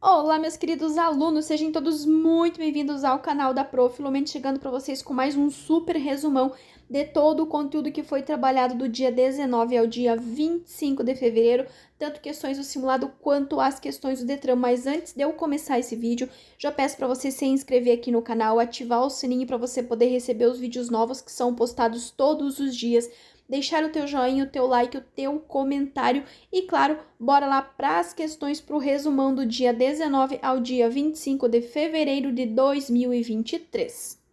Olá, meus queridos alunos, sejam todos muito bem-vindos ao canal da Prof. Filomena, chegando para vocês com mais um super resumão de todo o conteúdo que foi trabalhado do dia 19 ao dia 25 de fevereiro, tanto questões do simulado quanto as questões do Detran. Mas antes de eu começar esse vídeo, já peço para você se inscrever aqui no canal, ativar o sininho para você poder receber os vídeos novos que são postados todos os dias, deixar o teu joinha, o teu like, o teu comentário e, claro, bora lá para as questões para o resumão do dia 19 ao dia 25 de fevereiro de 2023.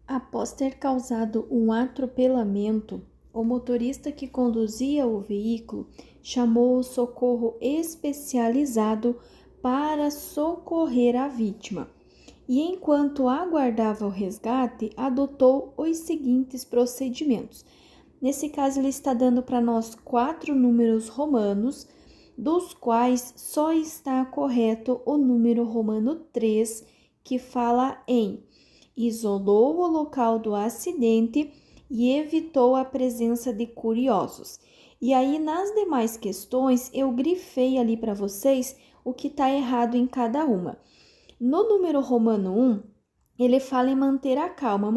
Após ter causado um atropelamento, o motorista que conduzia o veículo chamou o socorro especializado para socorrer a vítima. E enquanto aguardava o resgate, adotou os seguintes procedimentos. Nesse caso, ele está dando para nós 4 números romanos, dos quais só está correto o número romano 3, que fala em isolou o local do acidente e evitou a presença de curiosos. E aí, nas demais questões, eu grifei ali para vocês o que está errado em cada uma. No número romano 1, ele fala em manter a calma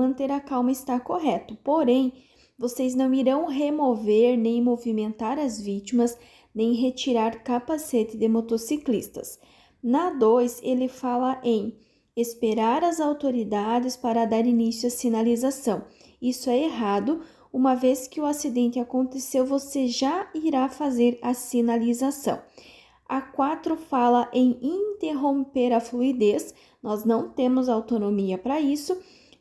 está correto, porém, vocês não irão remover nem movimentar as vítimas, nem retirar capacete de motociclistas. Na 2, ele fala em esperar as autoridades para dar início à sinalização. Isso é errado, uma vez que o acidente aconteceu, você já irá fazer a sinalização. A 4 fala em interromper a fluidez, nós não temos autonomia para isso,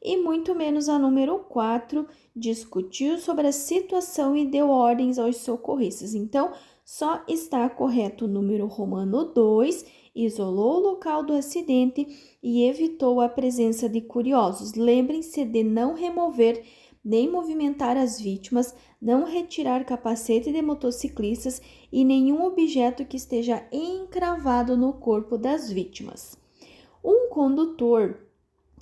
e muito menos a número 4, discutiu sobre a situação e deu ordens aos socorristas. Então, só está correto o número romano 2, isolou o local do acidente e evitou a presença de curiosos. Lembrem-se de não remover nem movimentar as vítimas, não retirar capacete de motociclistas e nenhum objeto que esteja encravado no corpo das vítimas. Um condutor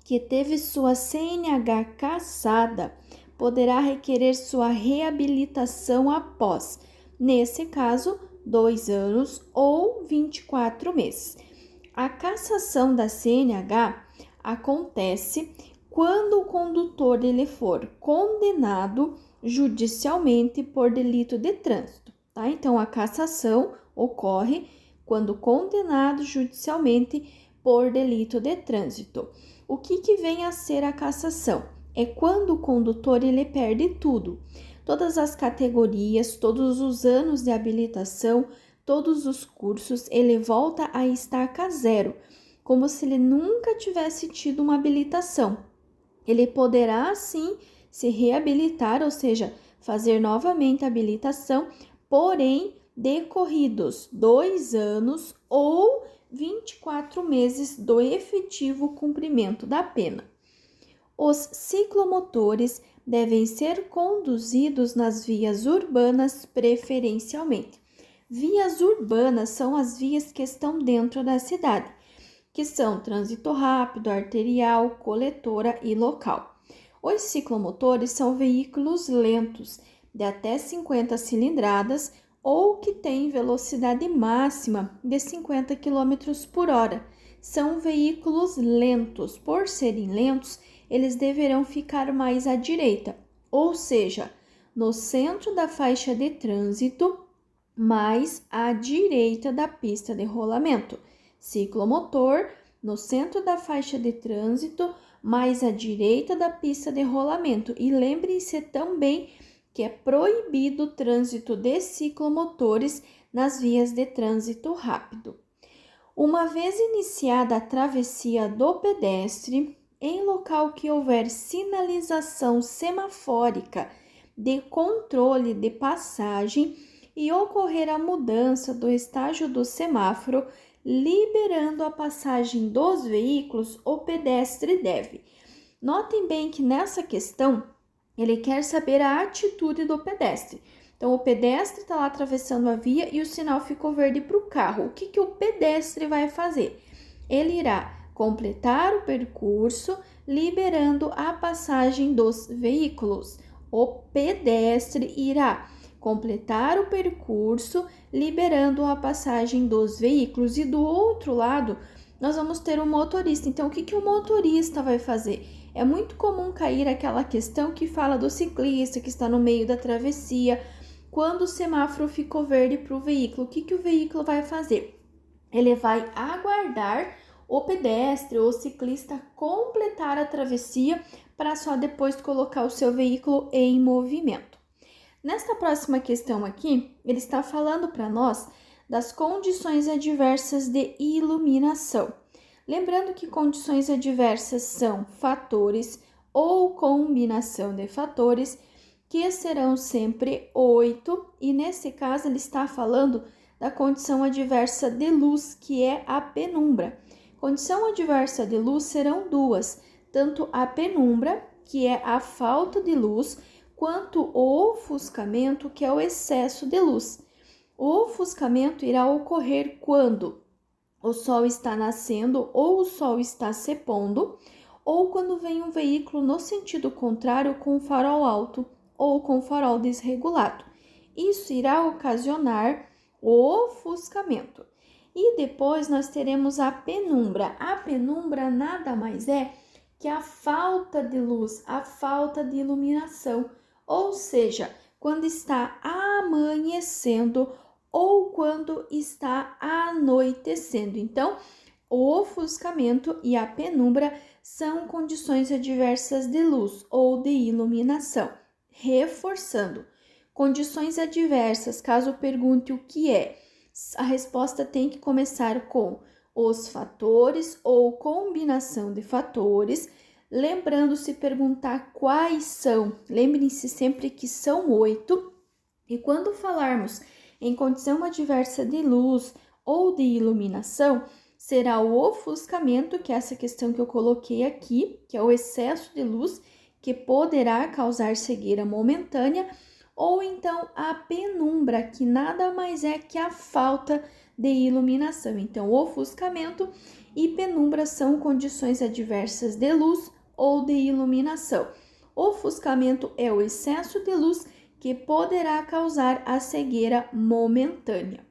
que teve sua CNH cassada poderá requerer sua reabilitação após, nesse caso, 2 anos ou 24 meses. A cassação da CNH acontece quando o condutor ele for condenado judicialmente por delito de trânsito, tá? Então, a cassação ocorre quando condenado judicialmente por delito de trânsito. O que vem a ser a cassação? É quando o condutor ele perde tudo, todas as categorias, todos os anos de habilitação, todos os cursos, ele volta a estaca zero, como se ele nunca tivesse tido uma habilitação. Ele poderá, sim, se reabilitar, ou seja, fazer novamente a habilitação, porém, decorridos 2 anos ou 24 meses do efetivo cumprimento da pena. Os ciclomotores devem ser conduzidos nas vias urbanas preferencialmente. Vias urbanas são as vias que estão dentro da cidade, que são trânsito rápido, arterial, coletora e local. Os ciclomotores são veículos lentos, de até 50 cilindradas ou que têm velocidade máxima de 50 km por hora. São veículos lentos. Por serem lentos, eles deverão ficar mais à direita, ou seja, no centro da faixa de trânsito, mais à direita da pista de rolamento. Ciclomotor no centro da faixa de trânsito, mais à direita da pista de rolamento. E lembrem-se também que é proibido o trânsito de ciclomotores nas vias de trânsito rápido. Uma vez iniciada a travessia do pedestre, em local que houver sinalização semafórica de controle de passagem e ocorrer a mudança do estágio do semáforo, liberando a passagem dos veículos, o pedestre deve. Notem bem que nessa questão, ele quer saber a atitude do pedestre. Então, o pedestre está lá atravessando a via e o sinal ficou verde para o carro. O que o pedestre vai fazer? Ele irá completar o percurso, liberando a passagem dos veículos. O pedestre irá completar o percurso, liberando a passagem dos veículos. E do outro lado, nós vamos ter o motorista. Então, o que o motorista vai fazer? É muito comum cair aquela questão que fala do ciclista que está no meio da travessia. Quando o semáforo ficou verde para o veículo, o que o veículo vai fazer? Ele vai aguardar o pedestre ou o ciclista completar a travessia para só depois colocar o seu veículo em movimento. Nesta próxima questão aqui, ele está falando para nós das condições adversas de iluminação. Lembrando que condições adversas são fatores ou combinação de fatores, que serão sempre 8, e nesse caso ele está falando da condição adversa de luz, que é a penumbra. Condição adversa de luz serão duas, tanto a penumbra, que é a falta de luz, quanto o ofuscamento, que é o excesso de luz. O ofuscamento irá ocorrer quando o sol está nascendo ou o sol está se pondo, ou quando vem um veículo no sentido contrário com o farol alto ou com o farol desregulado. Isso irá ocasionar o ofuscamento. E depois nós teremos a penumbra. A penumbra nada mais é que a falta de luz, a falta de iluminação, ou seja, quando está amanhecendo ou quando está anoitecendo. Então, o ofuscamento e a penumbra são condições adversas de luz ou de iluminação. Reforçando, condições adversas, caso pergunte o que é, a resposta tem que começar com os fatores ou combinação de fatores. Lembrando, se perguntar quais são, lembrem-se sempre que são 8. E quando falarmos em condição adversa de luz ou de iluminação, será o ofuscamento, que é essa questão que eu coloquei aqui, que é o excesso de luz, que poderá causar cegueira momentânea, ou então a penumbra, que nada mais é que a falta de iluminação. Então, ofuscamento e penumbra são condições adversas de luz ou de iluminação. Ofuscamento é o excesso de luz que poderá causar a cegueira momentânea.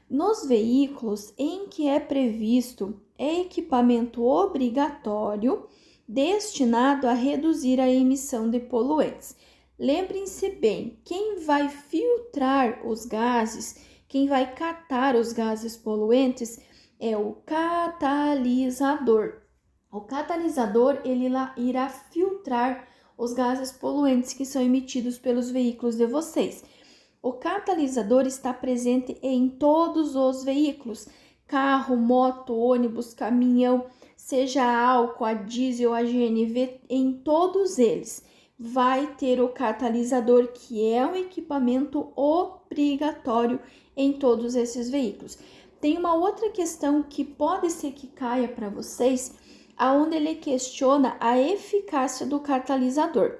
Nos veículos em que é previsto equipamento obrigatório destinado a reduzir a emissão de poluentes. Lembrem-se bem, quem vai filtrar os gases, quem vai catar os gases poluentes é o catalisador. O catalisador, ele irá filtrar os gases poluentes que são emitidos pelos veículos de vocês. O catalisador está presente em todos os veículos, carro, moto, ônibus, caminhão, seja a álcool, a diesel, a GNV, em todos eles vai ter o catalisador, que é um equipamento obrigatório em todos esses veículos. Tem uma outra questão que pode ser que caia para vocês, aonde ele questiona a eficácia do catalisador.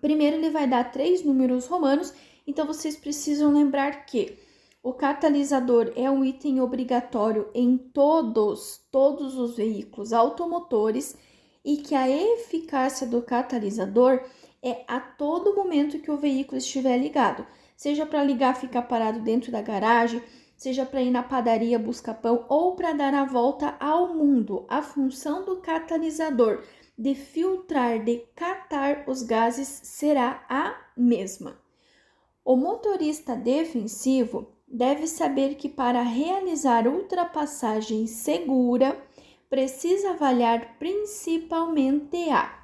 Primeiro, ele vai dar 3 números romanos, então vocês precisam lembrar que o catalisador é um item obrigatório em todos os veículos automotores e que a eficácia do catalisador é a todo momento que o veículo estiver ligado, seja para ligar, ficar parado dentro da garagem, seja para ir na padaria buscar pão ou para dar a volta ao mundo. A função do catalisador de filtrar, de catar os gases será a mesma. O motorista defensivo deve saber que para realizar ultrapassagem segura, precisa avaliar principalmente a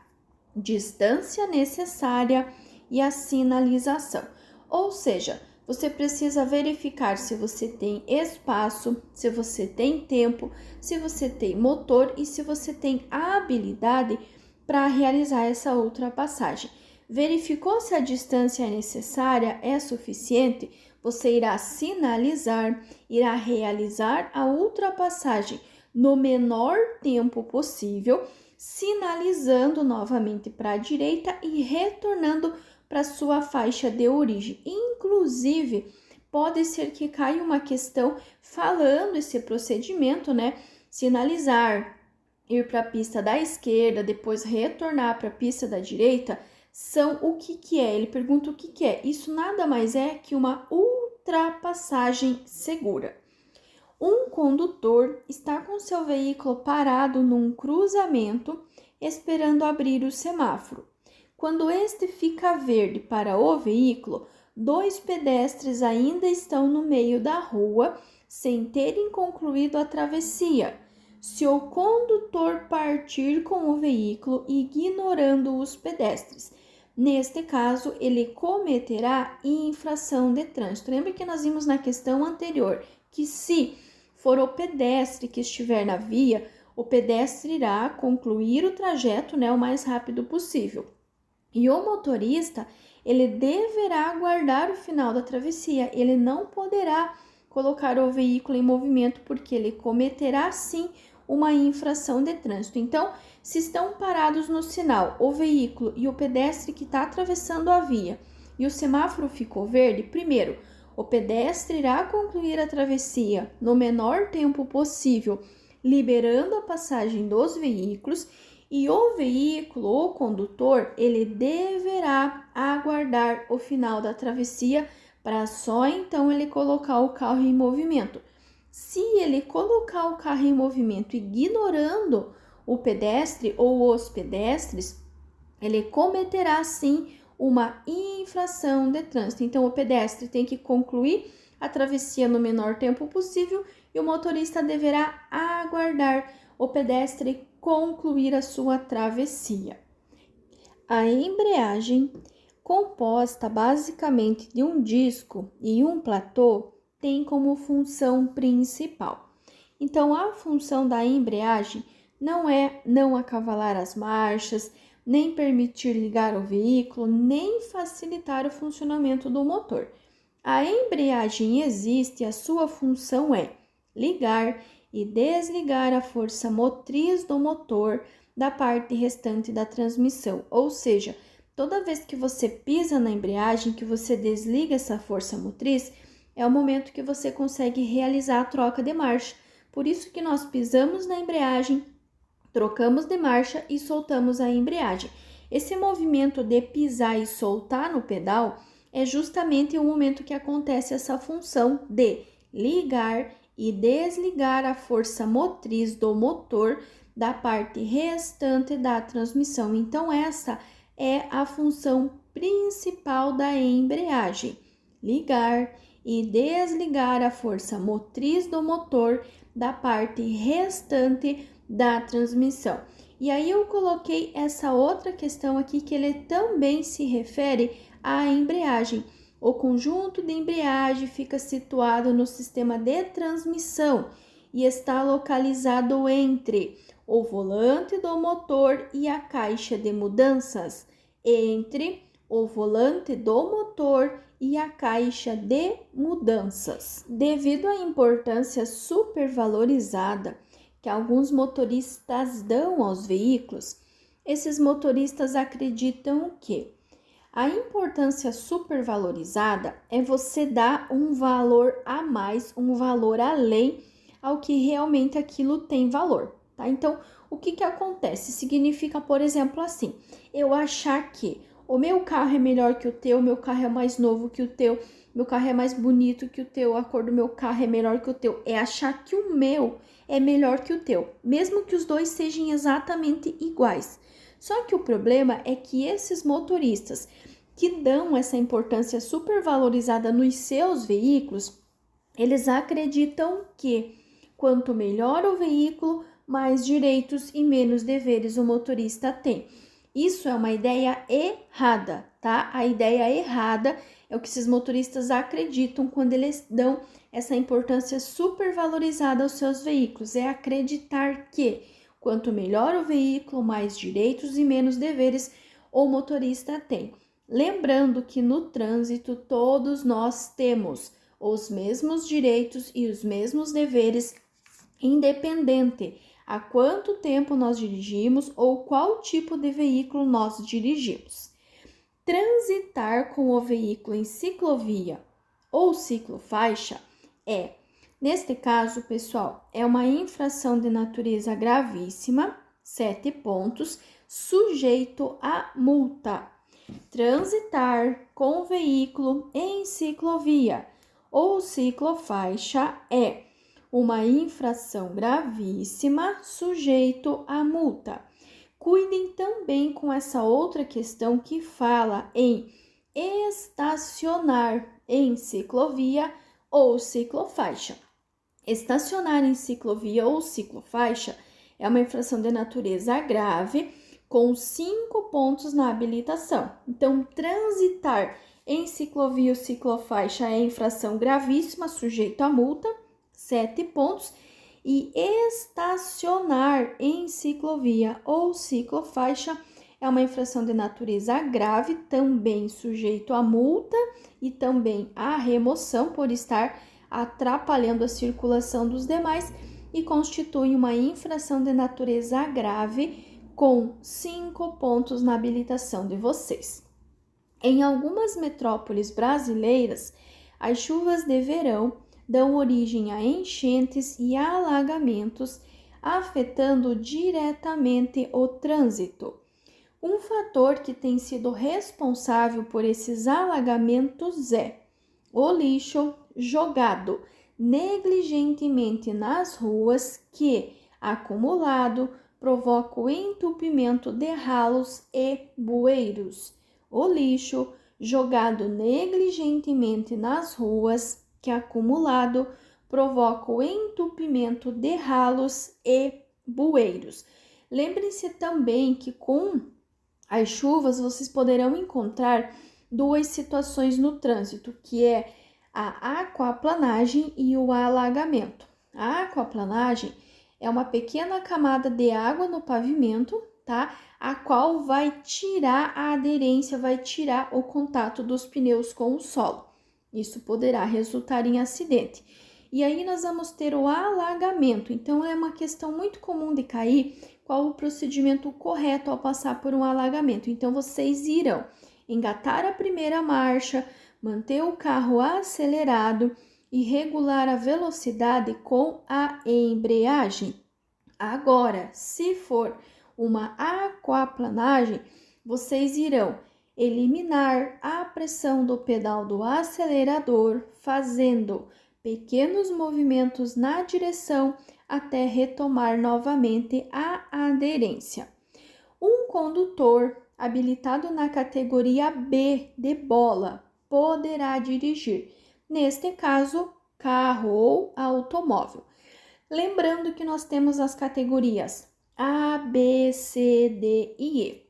distância necessária e a sinalização. Ou seja, você precisa verificar se você tem espaço, se você tem tempo, se você tem motor e se você tem a habilidade para realizar essa ultrapassagem. Verificou se a distância necessária é suficiente? Você irá sinalizar, irá realizar a ultrapassagem no menor tempo possível, sinalizando novamente para a direita e retornando para sua faixa de origem. Inclusive, pode ser que caia uma questão falando esse procedimento, né? Sinalizar, ir para a pista da esquerda, depois retornar para a pista da direita, são o que é? Ele pergunta o que é. Isso nada mais é que uma ultrapassagem segura. Um condutor está com seu veículo parado num cruzamento, esperando abrir o semáforo. Quando este fica verde para o veículo, 2 pedestres ainda estão no meio da rua, sem terem concluído a travessia. Se o condutor partir com o veículo, ignorando os pedestres, neste caso, ele cometerá infração de trânsito. Lembra que nós vimos na questão anterior que se for o pedestre que estiver na via, o pedestre irá concluir o trajeto, o mais rápido possível. E o motorista, ele deverá aguardar o final da travessia. Ele não poderá colocar o veículo em movimento, porque ele cometerá, sim, uma infração de trânsito. Então, se estão parados no sinal o veículo e o pedestre que está atravessando a via e o semáforo ficou verde, primeiro, o pedestre irá concluir a travessia no menor tempo possível, liberando a passagem dos veículos, e o veículo, o condutor, ele deverá aguardar o final da travessia para só então ele colocar o carro em movimento. Se ele colocar o carro em movimento ignorando o pedestre ou os pedestres, ele cometerá sim uma infração de trânsito. Então, o pedestre tem que concluir a travessia no menor tempo possível e o motorista deverá aguardar o pedestre concluir a sua travessia. A embreagem, composta basicamente de um disco e um platô, tem como função principal. Então, a função da embreagem não é não acavalar as marchas, nem permitir ligar o veículo, nem facilitar o funcionamento do motor. A embreagem existe e a sua função é ligar e desligar a força motriz do motor da parte restante da transmissão. Ou seja, toda vez que você pisa na embreagem, que você desliga essa força motriz, é o momento que você consegue realizar a troca de marcha. Por isso que nós pisamos na embreagem, trocamos de marcha e soltamos a embreagem. Esse movimento de pisar e soltar no pedal é justamente o momento que acontece essa função de ligar e desligar a força motriz do motor da parte restante da transmissão. Então, essa é a função principal da embreagem: ligar e desligar a força motriz do motor da parte restante da transmissão. E aí eu coloquei essa outra questão aqui que ele também se refere à embreagem. O conjunto de embreagem fica situado no sistema de transmissão e está localizado entre o volante do motor e a caixa de mudanças, entre o volante do motor e a caixa de mudanças. Devido à importância supervalorizada que alguns motoristas dão aos veículos, esses motoristas acreditam que a importância supervalorizada é você dar um valor a mais, um valor além ao que realmente aquilo tem valor, tá? Então, o que acontece? Significa, por exemplo, assim, eu achar que o meu carro é melhor que o teu, meu carro é mais novo que o teu, meu carro é mais bonito que o teu, a cor do meu carro é melhor que o teu. É achar que o meu é melhor que o teu, mesmo que os dois sejam exatamente iguais. Só que o problema é que esses motoristas que dão essa importância supervalorizada nos seus veículos, eles acreditam que quanto melhor o veículo, mais direitos e menos deveres o motorista tem. Isso é uma ideia errada, tá? A ideia errada é o que esses motoristas acreditam quando eles dão essa importância supervalorizada aos seus veículos. É acreditar que quanto melhor o veículo, mais direitos e menos deveres o motorista tem. Lembrando que no trânsito todos nós temos os mesmos direitos e os mesmos deveres, independente a quanto tempo nós dirigimos ou qual tipo de veículo nós dirigimos. Transitar com o veículo em ciclovia ou ciclofaixa neste caso, pessoal, é uma infração de natureza gravíssima, 7 pontos, sujeito a multa. Transitar com veículo em ciclovia ou ciclofaixa é uma infração gravíssima, sujeito a multa. Cuidem também com essa outra questão que fala em estacionar em ciclovia ou ciclofaixa. Estacionar em ciclovia ou ciclofaixa é uma infração de natureza grave, com 5 pontos na habilitação. Então, transitar em ciclovia ou ciclofaixa é infração gravíssima, sujeito a multa, 7 pontos. E estacionar em ciclovia ou ciclofaixa é uma infração de natureza grave, também sujeito a multa e também a remoção por estar atrapalhando a circulação dos demais e constitui uma infração de natureza grave com 5 pontos na habilitação de vocês. Em algumas metrópoles brasileiras, as chuvas de verão dão origem a enchentes e alagamentos, afetando diretamente o trânsito. Um fator que tem sido responsável por esses alagamentos é o lixo jogado negligentemente nas ruas que, acumulado, provoca o entupimento de ralos e bueiros. O lixo jogado negligentemente nas ruas que, acumulado, provoca o entupimento de ralos e bueiros. Lembrem-se também que com as chuvas vocês poderão encontrar duas situações no trânsito, que é a aquaplanagem e o alagamento. A aquaplanagem é uma pequena camada de água no pavimento, tá? A qual vai tirar a aderência, vai tirar o contato dos pneus com o solo. Isso poderá resultar em acidente. E aí nós vamos ter o alagamento. Então, é uma questão muito comum de cair. Qual o procedimento correto ao passar por um alagamento? Então, vocês irão engatar a primeira marcha, manter o carro acelerado e regular a velocidade com a embreagem. Agora, se for uma aquaplanagem, vocês irão eliminar a pressão do pedal do acelerador, fazendo pequenos movimentos na direção até retomar novamente a aderência. Um condutor habilitado na categoria B de bola poderá dirigir, neste caso, carro ou automóvel. Lembrando que nós temos as categorias A, B, C, D e E.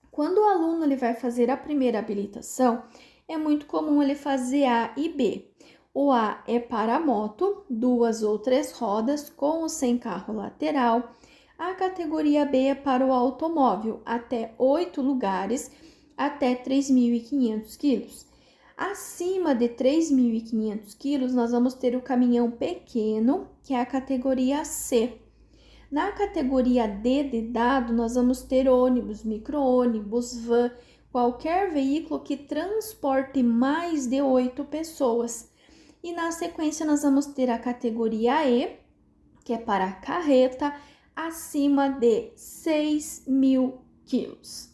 Quando o aluno ele vai fazer a primeira habilitação, é muito comum ele fazer A e B. O A é para a moto, 2 ou 3 rodas, com ou sem carro lateral. A categoria B é para o automóvel, até 8 lugares, até 3.500 quilos. Acima de 3.500 quilos, nós vamos ter o caminhão pequeno, que é a categoria C. Na categoria D de dado, nós vamos ter ônibus, micro-ônibus, van, qualquer veículo que transporte mais de 8 pessoas. E na sequência, nós vamos ter a categoria E, que é para carreta, acima de 6.000 quilos.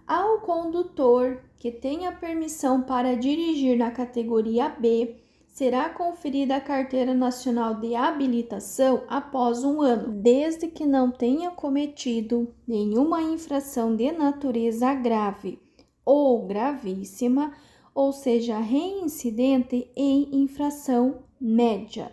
Ao condutor que tenha permissão para dirigir na categoria B, será conferida a Carteira Nacional de Habilitação após 1 ano, desde que não tenha cometido nenhuma infração de natureza grave ou gravíssima, ou seja, reincidente em infração média.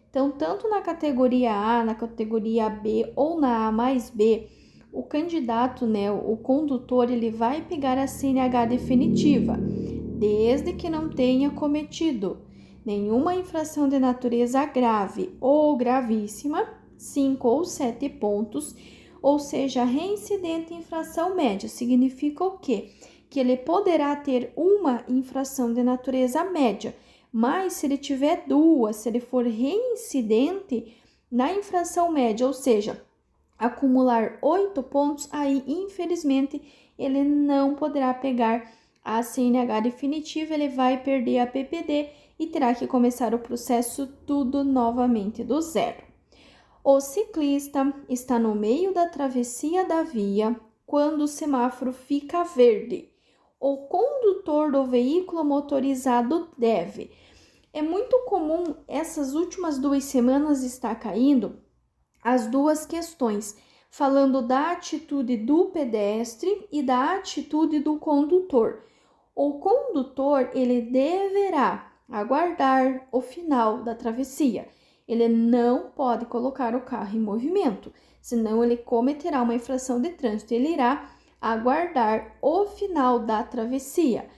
Então, tanto na categoria A, na categoria B ou na A mais B, o candidato, o condutor, ele vai pegar a CNH definitiva, desde que não tenha cometido nenhuma infração de natureza grave ou gravíssima, 5 ou 7 pontos, ou seja, reincidente em infração média. Significa o quê? Que ele poderá ter uma infração de natureza média, mas se ele tiver 2, se ele for reincidente na infração média, ou seja, acumular 8 pontos, aí infelizmente ele não poderá pegar a CNH definitiva, ele vai perder a PPD e terá que começar o processo tudo novamente do zero. O ciclista está no meio da travessia da via quando o semáforo fica verde. o condutor do veículo motorizado deve. É muito comum essas últimas 2 semanas estar caindo as duas questões, falando da atitude do pedestre e da atitude do condutor. O condutor, ele deverá aguardar o final da travessia. Ele não pode colocar o carro em movimento, senão ele cometerá uma infração de trânsito. Ele irá aguardar o final da travessia.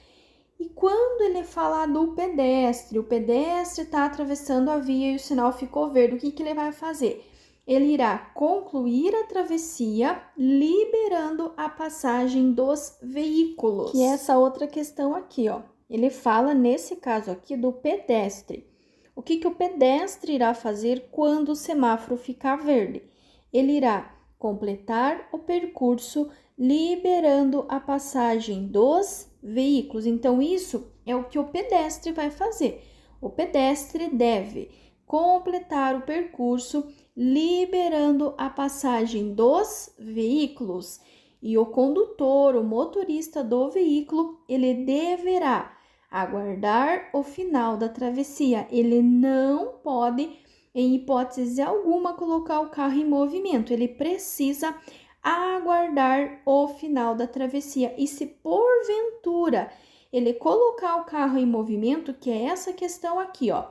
E quando ele falar do pedestre, o pedestre está atravessando a via e o sinal ficou verde, o que ele vai fazer? Ele irá concluir a travessia, liberando a passagem dos veículos. Que é essa outra questão aqui, ó. Ele fala, nesse caso aqui, do pedestre. O que o pedestre irá fazer quando o semáforo ficar verde? Ele irá completar o percurso, liberando a passagem dos veículos. Então, isso é o que o pedestre vai fazer. O pedestre deve completar o percurso, liberando a passagem dos veículos. E o condutor, o motorista do veículo, ele deverá aguardar o final da travessia. Ele não pode, em hipótese alguma, colocar o carro em movimento. Ele precisa aguardar o final da travessia. E se porventura ele colocar o carro em movimento, que é essa questão aqui, ó.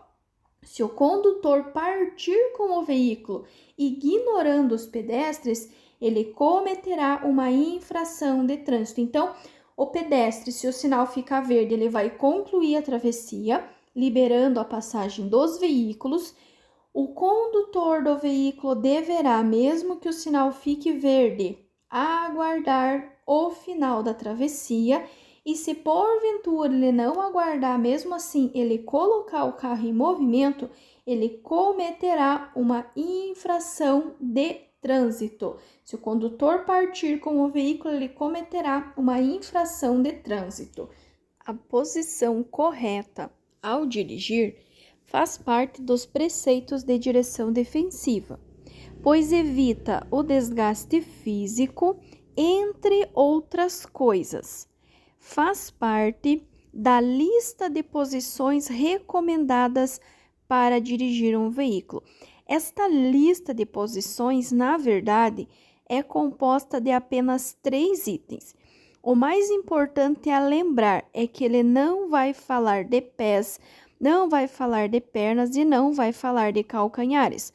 Se o condutor partir com o veículo ignorando os pedestres, ele cometerá uma infração de trânsito. Então, o pedestre, se o sinal ficar verde, ele vai concluir a travessia, liberando a passagem dos veículos. O condutor do veículo deverá, mesmo que o sinal fique verde, aguardar o final da travessia. E se porventura ele não aguardar, mesmo assim ele colocar o carro em movimento, ele cometerá uma infração de trânsito. Se o condutor partir com o veículo, ele cometerá uma infração de trânsito. A posição correta ao dirigir faz parte dos preceitos de direção defensiva, pois evita o desgaste físico, entre outras coisas. Faz parte da lista de posições recomendadas para dirigir um veículo. Esta lista de posições, na verdade, é composta de apenas 3 itens. O mais importante a lembrar é que ele não vai falar de pés, não vai falar de pernas e não vai falar de calcanhares.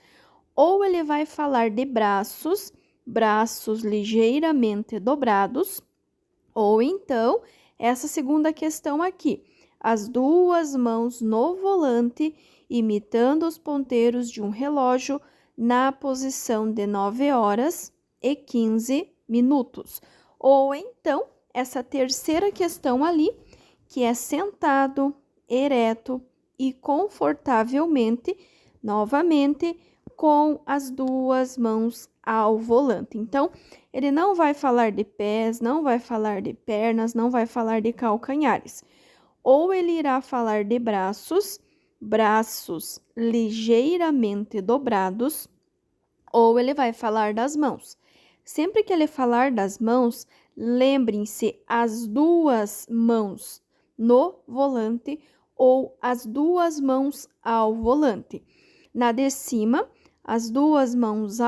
Ou ele vai falar de braços, braços ligeiramente dobrados, ou então, essa segunda questão aqui, as 2 mãos no volante, imitando os ponteiros de um relógio na posição de 9h15. Ou então, essa terceira questão ali, que é sentado, ereto e confortavelmente, novamente, com as 2 mãos ao volante. Então, ele não vai falar de pés, não vai falar de pernas, não vai falar de calcanhares. Ou ele irá falar de braços, braços ligeiramente dobrados, ou ele vai falar das mãos. Sempre que ele falar das mãos, lembrem-se as 2 mãos no volante ou as 2 mãos ao volante. Na de cima, as duas mãos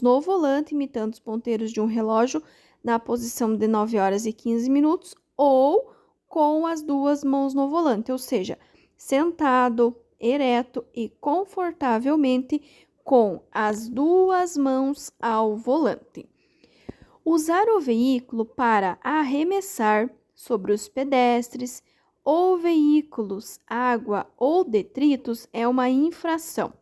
no volante, imitando os ponteiros de um relógio na posição de 9h15, ou com as 2 mãos no volante, ou seja, sentado, ereto e confortavelmente com as 2 mãos ao volante. Usar o veículo para arremessar sobre os pedestres ou veículos, água ou detritos é uma infração.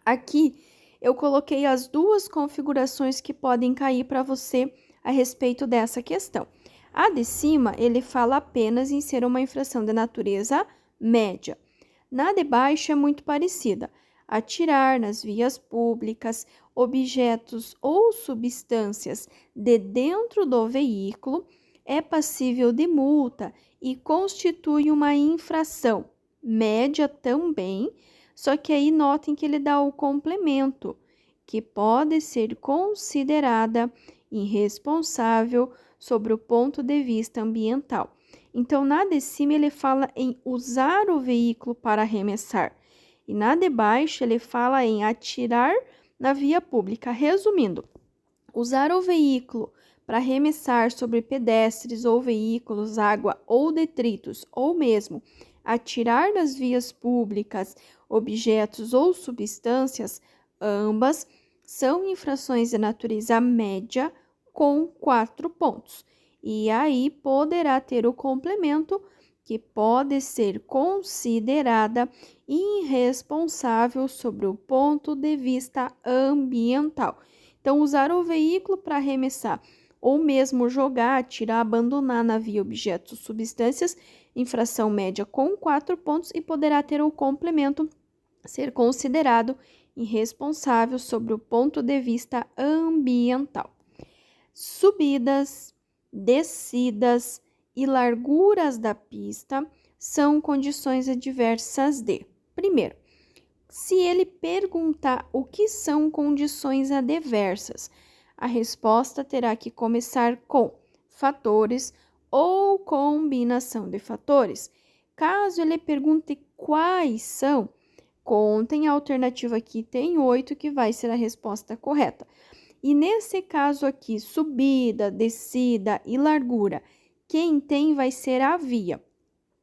Aqui eu coloquei as 2 configurações que podem cair para você a respeito dessa questão. A de cima, ele fala apenas em ser uma infração de natureza média. Na de baixo é muito parecida. Atirar nas vias públicas objetos ou substâncias de dentro do veículo é passível de multa e constitui uma infração média também. Só que aí notem que ele dá o complemento, que pode ser considerada irresponsável sobre o ponto de vista ambiental. Então, na de cima, ele fala em usar o veículo para arremessar. E na de baixo, ele fala em atirar na via pública. Resumindo, usar o veículo para arremessar sobre pedestres ou veículos, água ou detritos, ou mesmo atirar nas vias públicas objetos ou substâncias, ambas são infrações de natureza média com 4 pontos. E aí poderá ter o complemento que pode ser considerada irresponsável sobre o ponto de vista ambiental. Então, usar o veículo para arremessar ou mesmo jogar, atirar, abandonar na via objetos ou substâncias, infração média com 4 pontos e poderá ter o complemento ser considerado irresponsável sobre o ponto de vista ambiental. Subidas, descidas e larguras da pista são condições adversas de. Primeiro, se ele perguntar o que são condições adversas, a resposta terá que começar com fatores ou combinação de fatores. Caso ele pergunte quais são, contem a alternativa aqui, tem 8, que vai ser a resposta correta. E nesse caso aqui, subida, descida e largura, quem tem vai ser a via.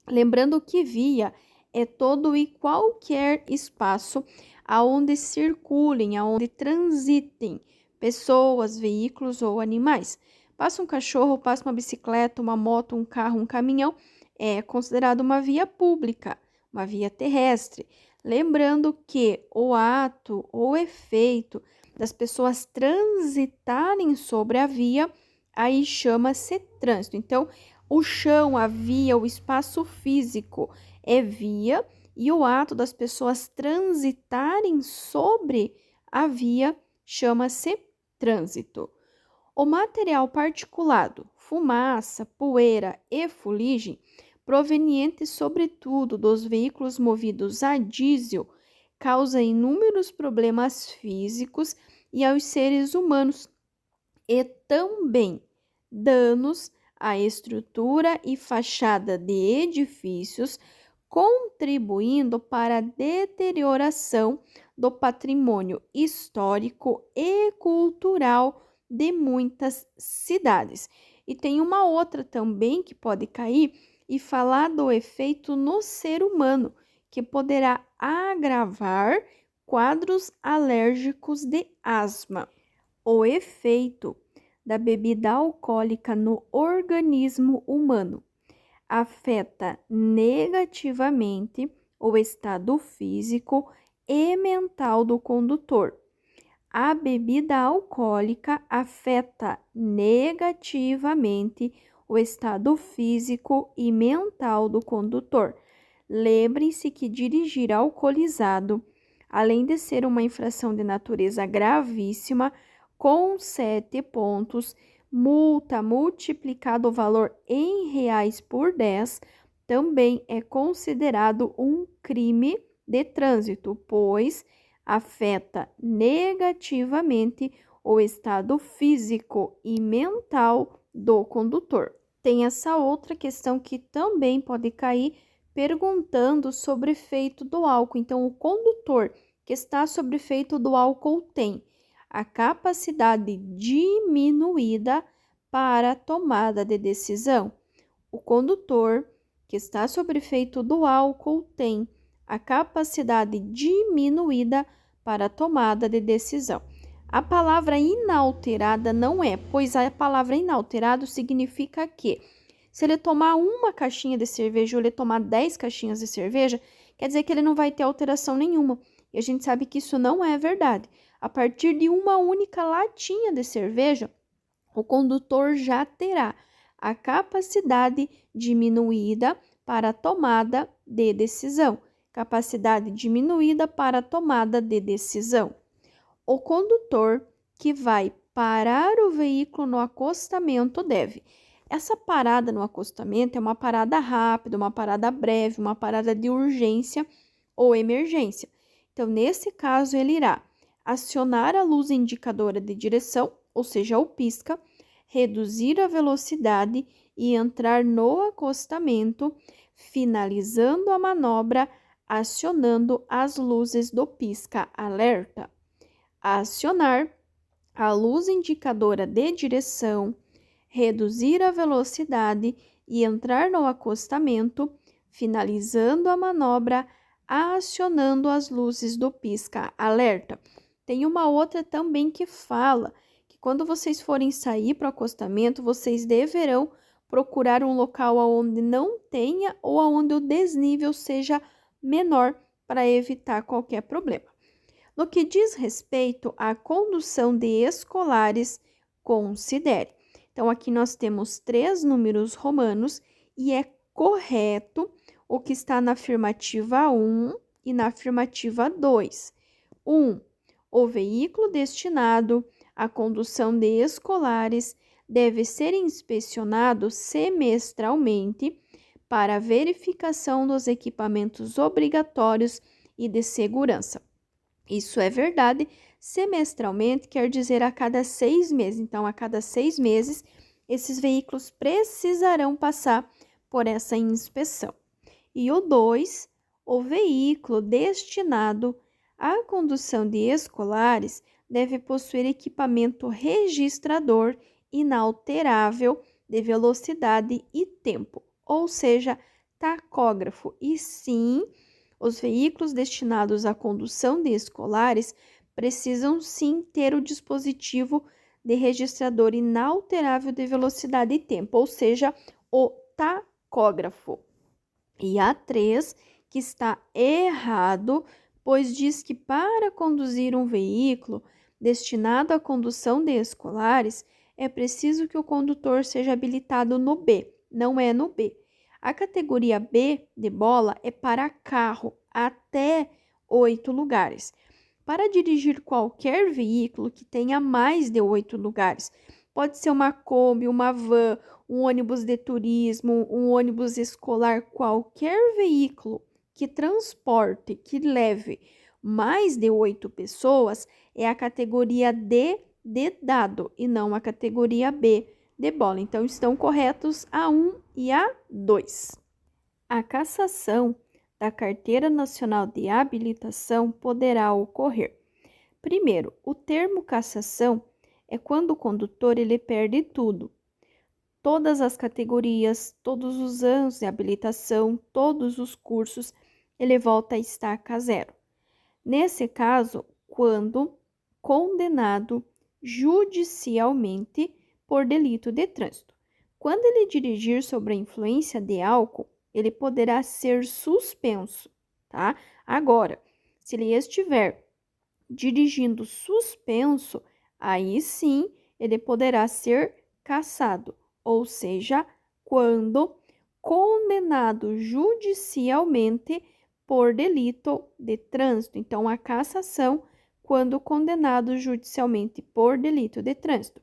Lembrando que via é todo e qualquer espaço aonde circulem, aonde transitem pessoas, veículos ou animais. Passa um cachorro, passa uma bicicleta, uma moto, um carro, um caminhão, é considerado uma via pública, uma via terrestre. Lembrando que o ato ou efeito das pessoas transitarem sobre a via, aí chama-se trânsito. Então, o chão, a via, o espaço físico é via e o ato das pessoas transitarem sobre a via chama-se trânsito. O material particulado, fumaça, poeira e fuligem, provenientes sobretudo dos veículos movidos a diesel, causa inúmeros problemas físicos e aos seres humanos e também danos à estrutura e fachada de edifícios, contribuindo para a deterioração do patrimônio histórico e cultural de muitas cidades. E tem uma outra também que pode cair e falar do efeito no ser humano, que poderá agravar quadros alérgicos de asma. O efeito da bebida alcoólica no organismo humano afeta negativamente o estado físico e mental do condutor. A bebida alcoólica afeta negativamente o estado físico e mental do condutor. Lembre-se que dirigir alcoolizado, além de ser uma infração de natureza gravíssima, com 7 pontos, multa multiplicado o valor em reais por 10, também é considerado um crime de trânsito, pois afeta negativamente o estado físico e mental do condutor. Tem essa outra questão que também pode cair perguntando sobre efeito do álcool. Então, o condutor que está sob efeito do álcool tem a capacidade diminuída para a tomada de decisão. O condutor que está sob efeito do álcool tem a capacidade diminuída para a tomada de decisão. A palavra inalterada não é, pois a palavra inalterado significa que se ele tomar uma caixinha de cerveja ou ele tomar 10 caixinhas de cerveja, quer dizer que ele não vai ter alteração nenhuma. E a gente sabe que isso não é verdade. A partir de uma única latinha de cerveja, o condutor já terá a capacidade diminuída para a tomada de decisão. Capacidade diminuída para a tomada de decisão. O condutor que vai parar o veículo no acostamento deve. Essa parada no acostamento é uma parada rápida, uma parada breve, uma parada de urgência ou emergência. Então, nesse caso, ele irá acionar a luz indicadora de direção, ou seja, o pisca, reduzir a velocidade e entrar no acostamento, finalizando a manobra, acionando as luzes do pisca-alerta. Acionar a luz indicadora de direção, reduzir a velocidade e entrar no acostamento, finalizando a manobra, acionando as luzes do pisca-alerta. Tem uma outra também que fala que quando vocês forem sair para o acostamento, vocês deverão procurar um local onde não tenha ou onde o desnível seja menor para evitar qualquer problema. No que diz respeito à condução de escolares, considere. Então, aqui nós temos 3 números romanos e é correto o que está na afirmativa 1 e na afirmativa 2. 1. O veículo destinado à condução de escolares deve ser inspecionado semestralmente para verificação dos equipamentos obrigatórios e de segurança. Isso é verdade, semestralmente quer dizer a cada 6 meses. Então, a cada 6 meses, esses veículos precisarão passar por essa inspeção. E o 2, o veículo destinado à condução de escolares deve possuir equipamento registrador inalterável de velocidade e tempo, ou seja, tacógrafo. E sim, os veículos destinados à condução de escolares precisam sim ter o dispositivo de registrador inalterável de velocidade e tempo, ou seja, o tacógrafo. E a 3, que está errado, pois diz que para conduzir um veículo destinado à condução de escolares, é preciso que o condutor seja habilitado no B, não é no B. A categoria B de bola é para carro até 8 lugares. Para dirigir qualquer veículo que tenha mais de 8 lugares, pode ser uma Kombi, uma van, um ônibus de turismo, um ônibus escolar, qualquer veículo que transporte, que leve mais de 8 pessoas, é a categoria D de dado e não a categoria B de bola. Então, estão corretos a 1 e a 2. A cassação da Carteira Nacional de Habilitação poderá ocorrer. Primeiro, o termo cassação é quando o condutor ele perde tudo. Todas as categorias, todos os anos de habilitação, todos os cursos, ele volta a estaca zero. Nesse caso, quando condenado judicialmente por delito de trânsito. Quando ele dirigir sob a influência de álcool, ele poderá ser suspenso, tá? Agora, se ele estiver dirigindo suspenso, aí sim ele poderá ser cassado, ou seja, quando condenado judicialmente por delito de trânsito. Então, a cassação quando condenado judicialmente por delito de trânsito.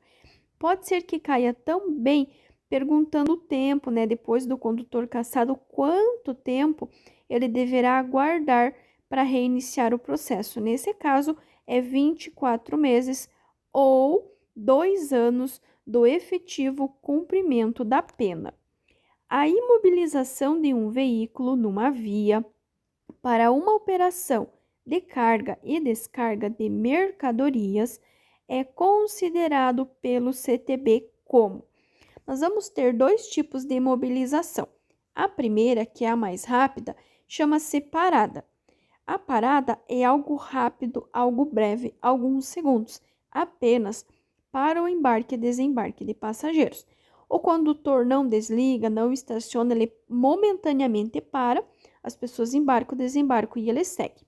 Pode ser que caia também perguntando o tempo, né? Depois do condutor cassado, quanto tempo ele deverá aguardar para reiniciar o processo. Nesse caso, é 24 meses ou 2 anos do efetivo cumprimento da pena. A imobilização de um veículo numa via para uma operação de carga e descarga de mercadorias é considerado pelo CTB como. Nós vamos ter 2 tipos de imobilização. A primeira, que é a mais rápida, chama-se parada. A parada é algo rápido, algo breve, alguns segundos, apenas para o embarque e desembarque de passageiros. O condutor não desliga, não estaciona, ele momentaneamente para, as pessoas embarcam, desembarcam e ele segue.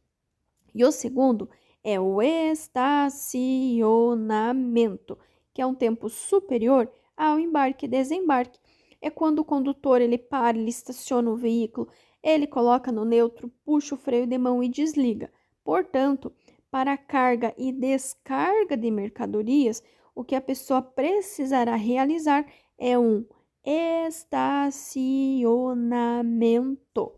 E o segundo é o estacionamento, que é um tempo superior ao embarque e desembarque. É quando o condutor ele para, ele estaciona o veículo, ele coloca no neutro, puxa o freio de mão e desliga. Portanto, para a carga e descarga de mercadorias, o que a pessoa precisará realizar é um estacionamento.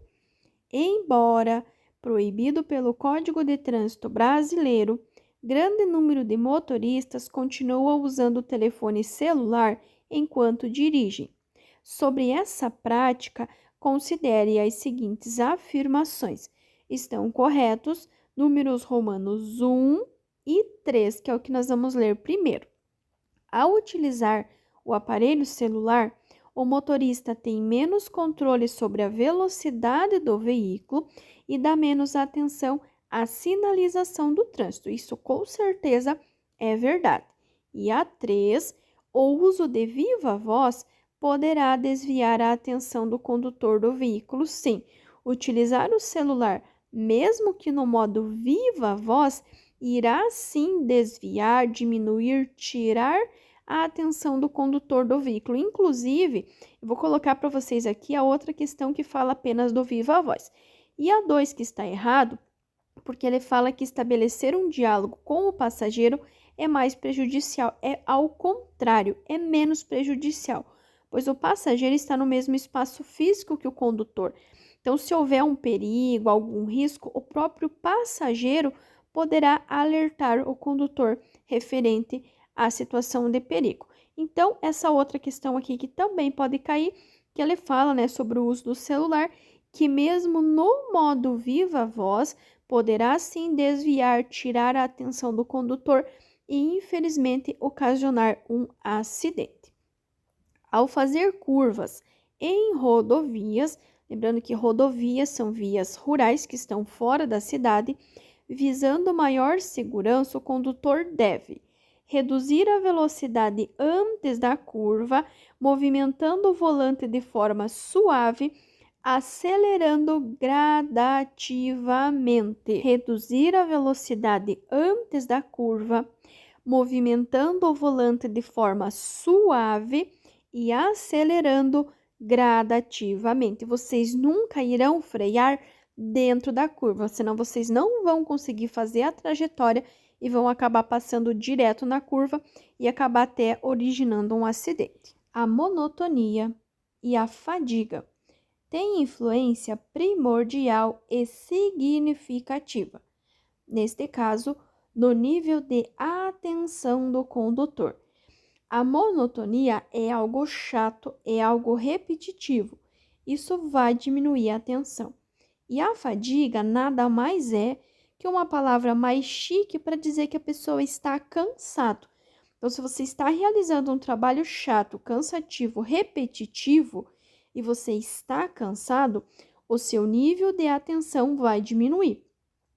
Embora proibido pelo Código de Trânsito Brasileiro, grande número de motoristas continua usando o telefone celular enquanto dirigem. Sobre essa prática, considere as seguintes afirmações. Estão corretos números romanos 1 e 3, que é o que nós vamos ler primeiro. Ao utilizar o aparelho celular, o motorista tem menos controle sobre a velocidade do veículo e dá menos atenção à sinalização do trânsito. Isso com certeza é verdade. E a 3, o uso de viva voz poderá desviar a atenção do condutor do veículo. Sim, utilizar o celular, mesmo que no modo viva voz, irá sim desviar, diminuir, tirar a atenção do condutor do veículo. Inclusive, eu vou colocar para vocês aqui a outra questão que fala apenas do viva voz. E a 2 que está errado, porque ele fala que estabelecer um diálogo com o passageiro é mais prejudicial. É ao contrário, é menos prejudicial, pois o passageiro está no mesmo espaço físico que o condutor. Então, se houver um perigo, algum risco, o próprio passageiro poderá alertar o condutor referente à situação de perigo. Então, essa outra questão aqui que também pode cair, que ele fala, né, sobre o uso do celular, que mesmo no modo viva voz, poderá sim desviar, tirar a atenção do condutor e, infelizmente, ocasionar um acidente. Ao fazer curvas em rodovias, lembrando que rodovias são vias rurais que estão fora da cidade, visando maior segurança, o condutor deve reduzir a velocidade antes da curva, movimentando o volante de forma suave, acelerando gradativamente. Reduzir a velocidade antes da curva, movimentando o volante de forma suave e acelerando gradativamente. Vocês nunca irão frear dentro da curva, senão vocês não vão conseguir fazer a trajetória e vão acabar passando direto na curva e acabar até originando um acidente. A monotonia e a fadiga têm influência primordial e significativa, neste caso, no nível de atenção do condutor. A monotonia é algo chato, é algo repetitivo. Isso vai diminuir a atenção. E a fadiga nada mais é que uma palavra mais chique para dizer que a pessoa está cansado. Então, se você está realizando um trabalho chato, cansativo, repetitivo e você está cansado, o seu nível de atenção vai diminuir.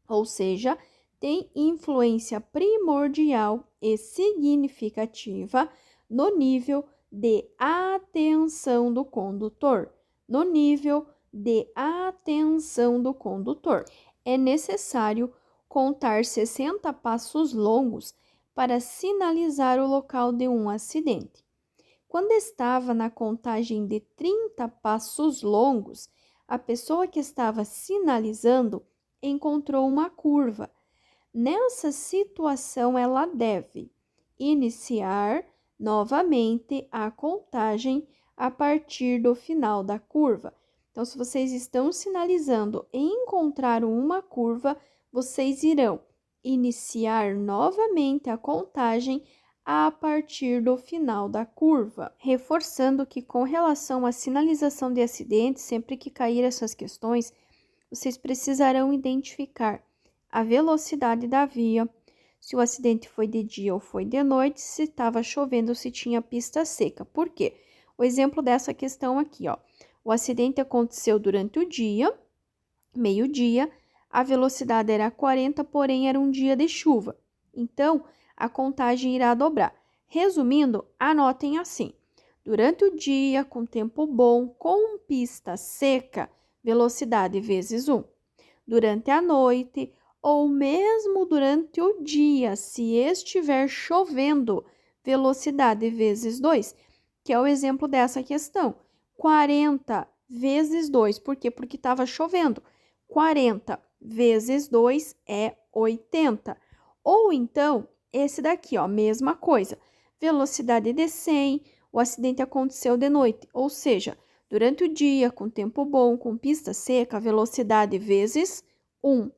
Ou seja, tem influência primordial e significativa no nível de atenção do condutor. No nível de atenção do condutor. É necessário contar 60 passos longos para sinalizar o local de um acidente. Quando estava na contagem de 30 passos longos, a pessoa que estava sinalizando encontrou uma curva. Nessa situação, ela deve iniciar novamente a contagem a partir do final da curva. Então, se vocês estão sinalizando e encontraram uma curva, vocês irão iniciar novamente a contagem a partir do final da curva. Reforçando que, com relação à sinalização de acidentes, sempre que cair essas questões, vocês precisarão identificar a velocidade da via, se o acidente foi de dia ou foi de noite, se estava chovendo ou se tinha pista seca. Por quê? O exemplo dessa questão aqui, ó. O acidente aconteceu durante o dia, meio-dia, a velocidade era 40, porém era um dia de chuva. Então, a contagem irá dobrar. Resumindo, anotem assim. Durante o dia, com tempo bom, com pista seca, velocidade vezes 1. Durante a noite, ou mesmo durante o dia, se estiver chovendo, velocidade vezes 2, que é o exemplo dessa questão. 40 vezes 2, por quê? Porque estava chovendo. 40 vezes 2 é 80. Ou então, esse daqui, ó, mesma coisa. Velocidade de 100, o acidente aconteceu de noite, ou seja, durante o dia, com tempo bom, com pista seca, velocidade vezes 1.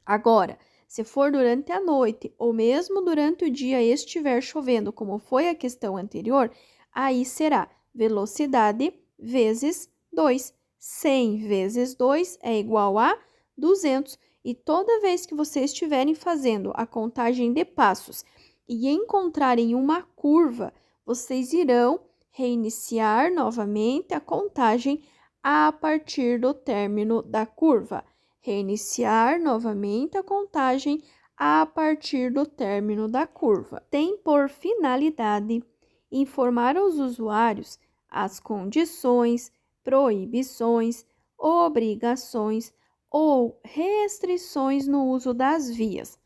Agora, Se for durante a noite ou mesmo durante o dia estiver chovendo, como foi a questão anterior, aí será velocidade vezes 2. 100 vezes 2 é igual a 200. E toda vez que vocês estiverem fazendo a contagem de passos e encontrarem uma curva, vocês irão reiniciar novamente a contagem a partir do término da curva. Reiniciar novamente a contagem a partir do término da curva. Tem por finalidade informar aos usuários as condições, proibições, obrigações ou restrições no uso das vias.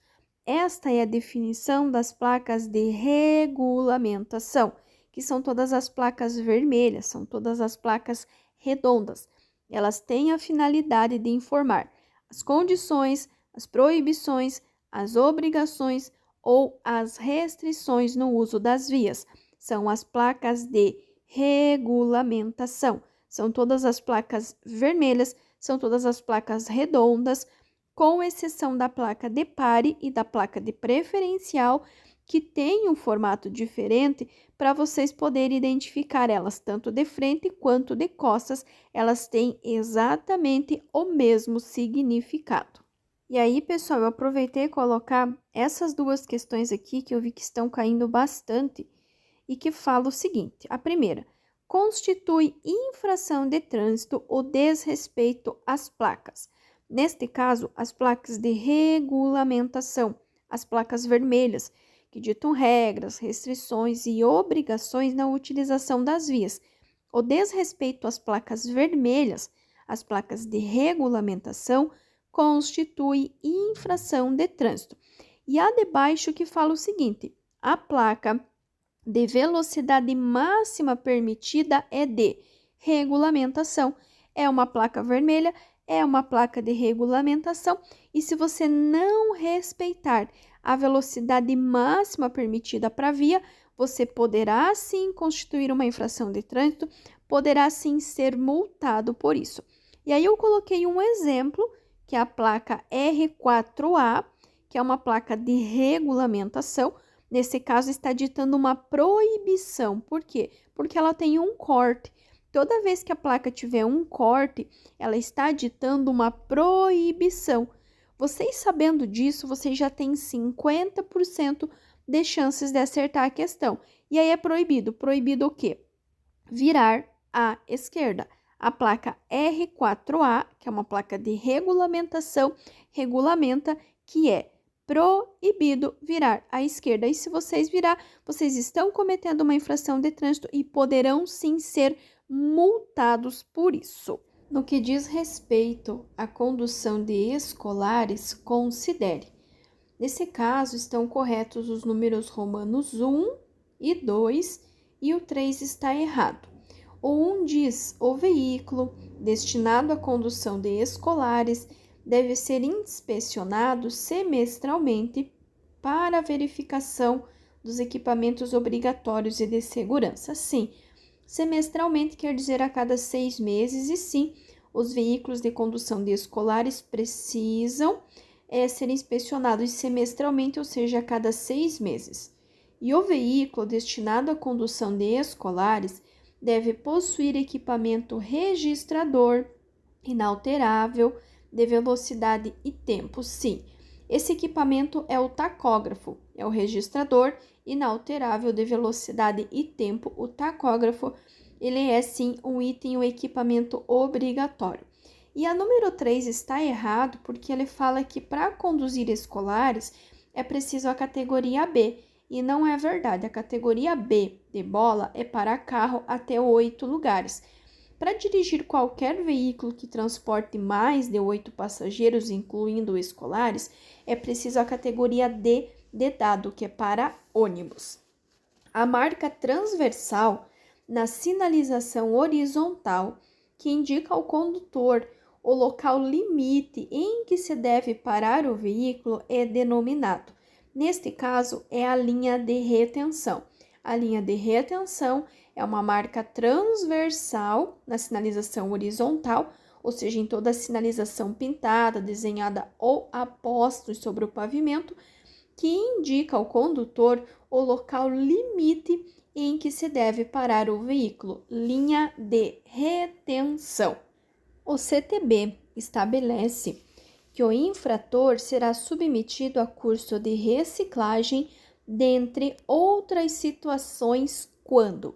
Esta é a definição das placas de regulamentação, que são todas as placas vermelhas, são todas as placas redondas. Elas têm a finalidade de informar as condições, as proibições, as obrigações ou as restrições no uso das vias. São as placas de regulamentação. São todas as placas vermelhas, são todas as placas redondas, com exceção da placa de pare e da placa de preferencial, que tem um formato diferente para vocês poderem identificar elas, tanto de frente quanto de costas, elas têm exatamente o mesmo significado. E aí, pessoal, eu aproveitei colocar essas duas questões aqui que eu vi que estão caindo bastante e que fala o seguinte: a primeira, constitui infração de trânsito o desrespeito às placas. Neste caso, as placas de regulamentação, as placas vermelhas, que ditam regras, restrições e obrigações na utilização das vias. O desrespeito às placas vermelhas, as placas de regulamentação, constitui infração de trânsito. E a de baixo que fala o seguinte: a placa de velocidade máxima permitida é de regulamentação. É uma placa vermelha, é uma placa de regulamentação, e se você não respeitar a velocidade máxima permitida para a via, você poderá sim constituir uma infração de trânsito, poderá sim ser multado por isso. E aí eu coloquei um exemplo, que é a placa R4A, que é uma placa de regulamentação. Nesse caso, está ditando uma proibição. Por quê? Porque ela tem um corte. Toda vez que a placa tiver um corte, ela está ditando uma proibição. Vocês sabendo disso, vocês já têm 50% de chances de acertar a questão. E aí é proibido. Proibido o quê? Virar à esquerda. A placa R4A, que é uma placa de regulamentação, regulamenta que é proibido virar à esquerda. E se vocês virar, vocês estão cometendo uma infração de trânsito e poderão sim ser multados por isso. No que diz respeito à condução de escolares, considere. Nesse caso, estão corretos os números romanos 1 e 2 e o 3 está errado. O 1 diz: o veículo destinado à condução de escolares deve ser inspecionado semestralmente para a verificação dos equipamentos obrigatórios e de segurança. Sim, semestralmente quer dizer a cada 6 meses, e sim, os veículos de condução de escolares precisam ser inspecionados semestralmente, ou seja, a cada 6 meses. E o veículo destinado à condução de escolares deve possuir equipamento registrador inalterável de velocidade e tempo, sim. Esse equipamento é o tacógrafo, é o registrador inalterável de velocidade e tempo. O tacógrafo, ele é sim um item, um equipamento obrigatório. E a número 3 está errado porque ele fala que para conduzir escolares é preciso a categoria B. E não é verdade, a categoria B de bola é para carro até 8 lugares. Para dirigir qualquer veículo que transporte mais de 8 passageiros, incluindo escolares, é preciso a categoria D de dado, que é para ônibus. A marca transversal na sinalização horizontal, que indica ao condutor o local limite em que se deve parar o veículo, é denominado. Neste caso, é a linha de retenção. A linha de retenção é uma marca transversal na sinalização horizontal, ou seja, em toda a sinalização pintada, desenhada ou a postos sobre o pavimento, que indica ao condutor o local limite em que se deve parar o veículo, linha de retenção. O CTB estabelece que o infrator será submetido a curso de reciclagem, dentre outras situações, quando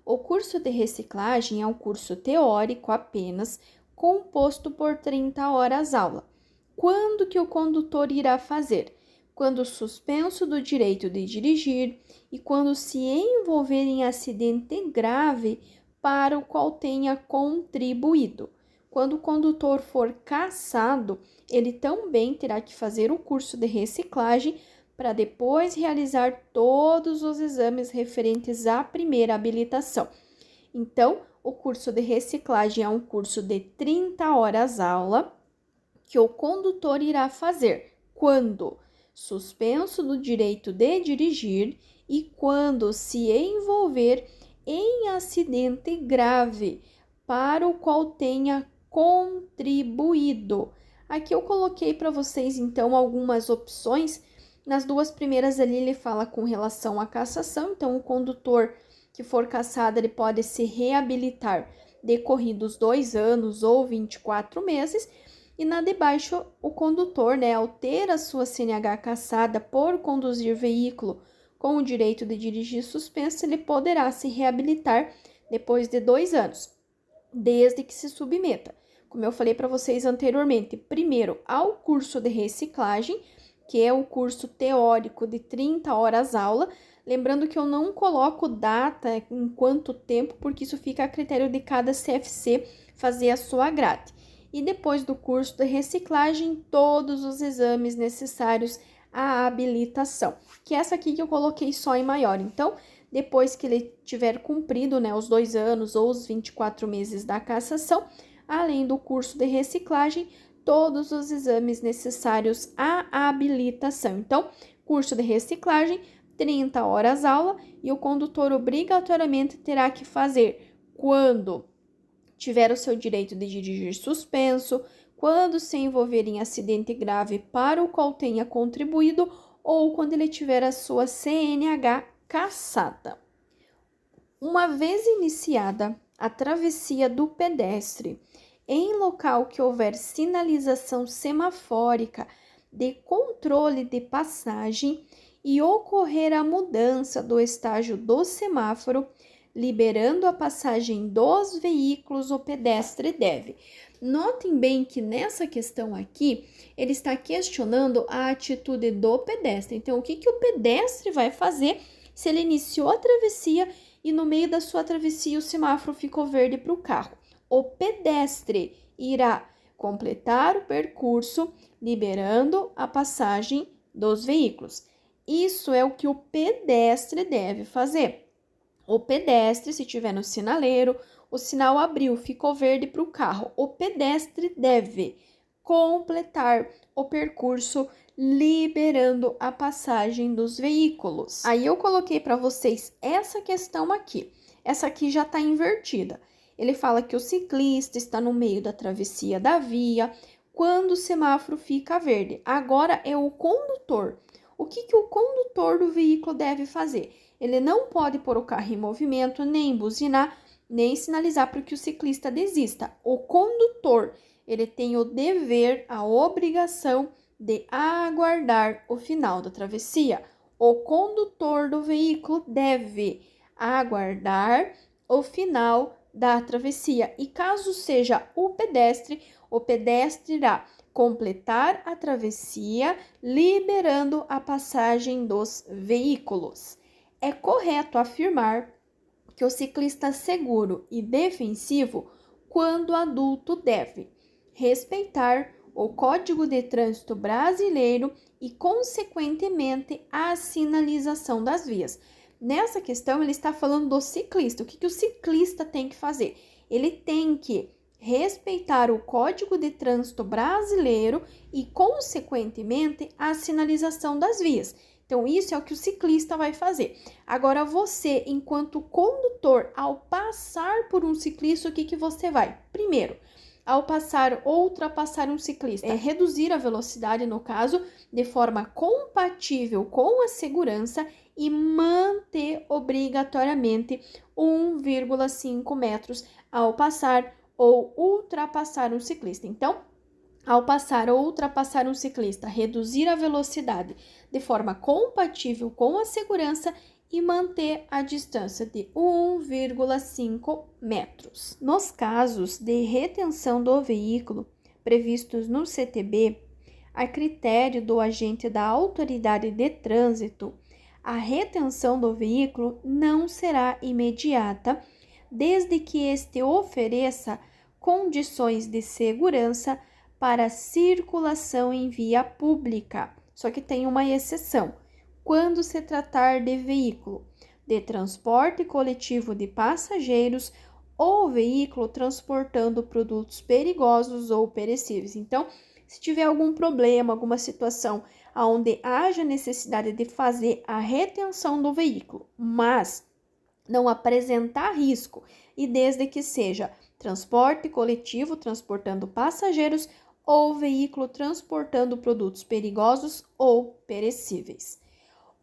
o curso de reciclagem é um curso teórico apenas, composto por 30 horas aula. Quando que o condutor irá fazer? Quando suspenso do direito de dirigir e quando se envolver em acidente grave para o qual tenha contribuído. Quando o condutor for cassado, ele também terá que fazer o curso de reciclagem para depois realizar todos os exames referentes à primeira habilitação. Então, o curso de reciclagem é um curso de 30 horas aula que o condutor irá fazer quando suspenso do direito de dirigir e quando se envolver em acidente grave para o qual tenha contribuído. Aqui eu coloquei para vocês, então, algumas opções. Nas duas primeiras ali, ele fala com relação à cassação. Então, o condutor que for cassado, ele pode se reabilitar decorridos 2 anos ou 24 meses. E na de baixo, o condutor, ao ter a sua CNH cassada por conduzir veículo com o direito de dirigir suspenso, ele poderá se reabilitar depois de 2 anos, desde que se submeta, como eu falei para vocês anteriormente, primeiro ao curso de reciclagem, que é o curso teórico de 30 horas aula. Lembrando que eu não coloco data em quanto tempo, porque isso fica a critério de cada CFC fazer a sua grade. E depois do curso de reciclagem, todos os exames necessários à habilitação, que é essa aqui que eu coloquei só em maior. Então, depois que ele tiver cumprido, os 2 anos ou os 24 meses da cassação, além do curso de reciclagem, todos os exames necessários à habilitação. Então, curso de reciclagem, 30 horas aula, e o condutor obrigatoriamente terá que fazer quando tiver o seu direito de dirigir suspenso, quando se envolver em acidente grave para o qual tenha contribuído ou quando ele tiver a sua CNH cassada. Uma vez iniciada a travessia do pedestre, em local que houver sinalização semafórica de controle de passagem e ocorrer a mudança do estágio do semáforo, liberando a passagem dos veículos, o pedestre deve. Notem bem que nessa questão aqui, ele está questionando a atitude do pedestre. Então, o que o pedestre vai fazer se ele iniciou a travessia e no meio da sua travessia o semáforo ficou verde para o carro? O pedestre irá completar o percurso, liberando a passagem dos veículos. Isso é o que o pedestre deve fazer. O pedestre, se tiver no sinaleiro, o sinal abriu, ficou verde para o carro. O pedestre deve completar o percurso, liberando a passagem dos veículos. Aí eu coloquei para vocês essa questão aqui. Essa aqui já está invertida. Ele fala que o ciclista está no meio da travessia da via quando o semáforo fica verde. Agora é o condutor. O que o condutor do veículo deve fazer? Ele não pode pôr o carro em movimento, nem buzinar, nem sinalizar para que o ciclista desista. O condutor, ele tem o dever, a obrigação de aguardar o final da travessia. O condutor do veículo deve aguardar o final da travessia. E caso seja o pedestre irá completar a travessia, liberando a passagem dos veículos. É correto afirmar que o ciclista seguro e defensivo, quando adulto, deve respeitar o Código de Trânsito Brasileiro e, consequentemente, a sinalização das vias. Nessa questão, ele está falando do ciclista. O que o ciclista tem que fazer? Ele tem que respeitar o Código de Trânsito Brasileiro e, consequentemente, a sinalização das vias. Então, isso é o que o ciclista vai fazer. Agora, você, enquanto condutor, ao passar por um ciclista, o que você vai? Primeiro, ao passar ou ultrapassar um ciclista. É reduzir a velocidade, no caso, de forma compatível com a segurança e manter obrigatoriamente 1,5 metros ao passar ou ultrapassar um ciclista. Então, ao passar ou ultrapassar um ciclista, reduzir a velocidade de forma compatível com a segurança e manter a distância de 1,5 metros. Nos casos de retenção do veículo previstos no CTB, a critério do agente da autoridade de trânsito, a retenção do veículo não será imediata, desde que este ofereça condições de segurança para circulação em via pública. Só que tem uma exceção. Quando se tratar de veículo de transporte coletivo de passageiros ou veículo transportando produtos perigosos ou perecíveis. Então, se tiver algum problema, alguma situação onde haja necessidade de fazer a retenção do veículo, mas não apresentar risco, e desde que seja transporte coletivo transportando passageiros ou veículo transportando produtos perigosos ou perecíveis.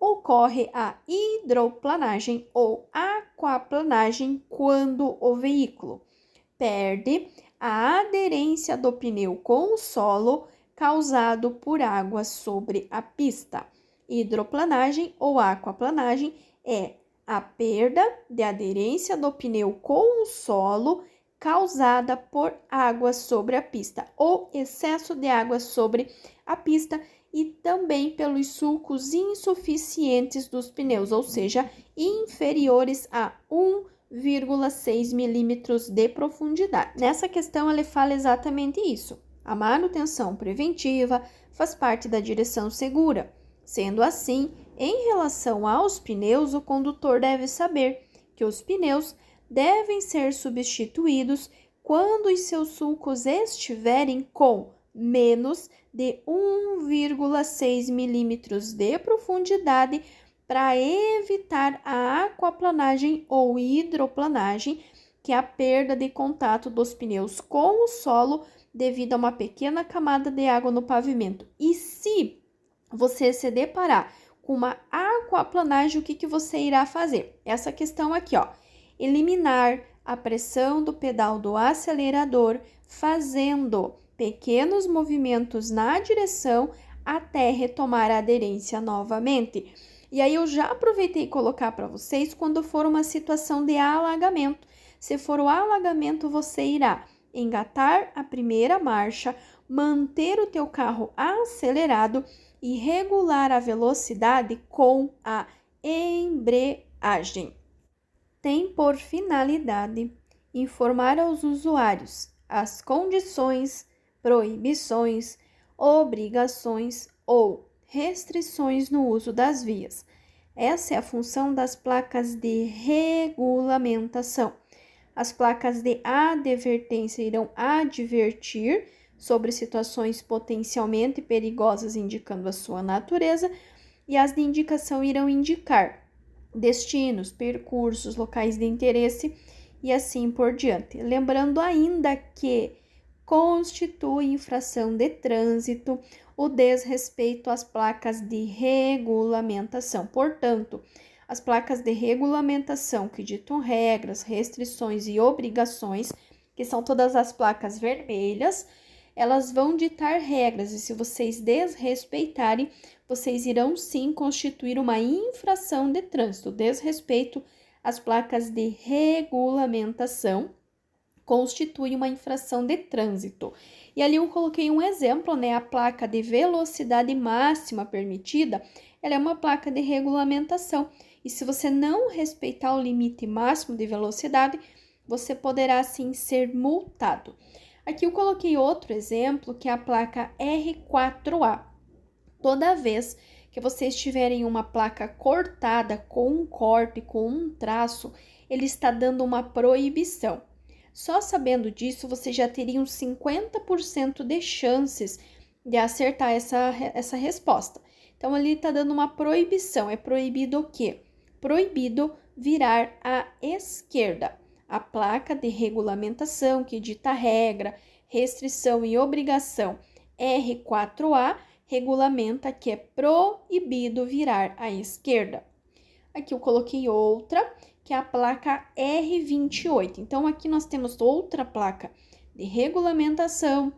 Ocorre a hidroplanagem ou aquaplanagem quando o veículo perde a aderência do pneu com o solo causado por água sobre a pista. Hidroplanagem ou aquaplanagem é a perda de aderência do pneu com o solo causada por água sobre a pista ou excesso de água sobre a pista e também pelos sulcos insuficientes dos pneus, ou seja, inferiores a 1,6 milímetros de profundidade. Nessa questão, ele fala exatamente isso. A manutenção preventiva faz parte da direção segura. Sendo assim, em relação aos pneus, o condutor deve saber que os pneus devem ser substituídos quando os seus sulcos estiverem com menos de 1,6 milímetros de profundidade para evitar a aquaplanagem ou hidroplanagem, que é a perda de contato dos pneus com o solo devido a uma pequena camada de água no pavimento. E se você se deparar com uma aquaplanagem, o que você irá fazer? Essa questão aqui, ó. Eliminar a pressão do pedal do acelerador, fazendo pequenos movimentos na direção até retomar a aderência novamente. E aí eu já aproveitei colocar para vocês quando for uma situação de alagamento. Se for o alagamento, você irá engatar a primeira marcha, manter o teu carro acelerado e regular a velocidade com a embreagem. Tem por finalidade informar aos usuários as condições, proibições, obrigações ou restrições no uso das vias. Essa é a função das placas de regulamentação. As placas de advertência irão advertir sobre situações potencialmente perigosas, indicando a sua natureza, e as de indicação irão indicar destinos, percursos, locais de interesse e assim por diante. Lembrando ainda que constitui infração de trânsito o desrespeito às placas de regulamentação. Portanto, as placas de regulamentação que ditam regras, restrições e obrigações, que são todas as placas vermelhas, elas vão ditar regras e se vocês desrespeitarem, vocês irão sim constituir uma infração de trânsito. Desrespeito às placas de regulamentação constitui uma infração de trânsito. E ali eu coloquei um exemplo, né? A placa de velocidade máxima permitida, ela é uma placa de regulamentação. E se você não respeitar o limite máximo de velocidade, você poderá sim ser multado. Aqui eu coloquei outro exemplo, que é a placa R4A. Toda vez que vocês tiverem uma placa cortada com um corte, com um traço, ele está dando uma proibição. Só sabendo disso, você já teria uns 50% de chances de acertar essa resposta. Então, ali está dando uma proibição. É proibido o quê? Proibido virar à esquerda. A placa de regulamentação que dita regra, restrição e obrigação R4A regulamenta que é proibido virar à esquerda. Aqui eu coloquei outra, que é a placa R28. Então, aqui nós temos outra placa de regulamentação,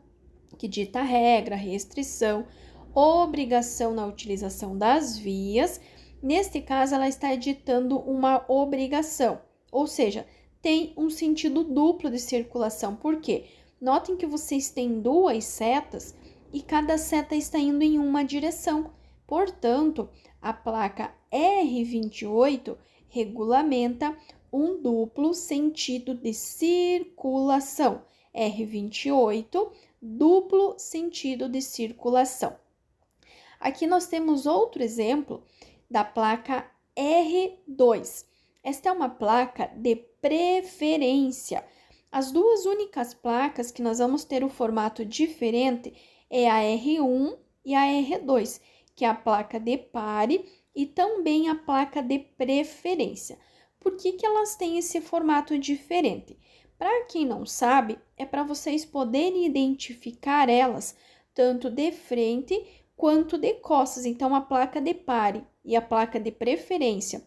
que dita regra, restrição, obrigação na utilização das vias. Neste caso, ela está ditando uma obrigação, ou seja, tem um sentido duplo de circulação. Por quê? Notem que vocês têm duas setas e cada seta está indo em uma direção. Portanto, a placa R28 regulamenta um duplo sentido de circulação. R28, duplo sentido de circulação. Aqui nós temos outro exemplo da placa R2. Esta é uma placa de preferência. As duas únicas placas que nós vamos ter o formato diferente é a R1 e a R2, que é a placa de pare e também a placa de preferência. Por que elas têm esse formato diferente? Para quem não sabe, é para vocês poderem identificar elas tanto de frente quanto de costas. Então, a placa de pare e a placa de preferência,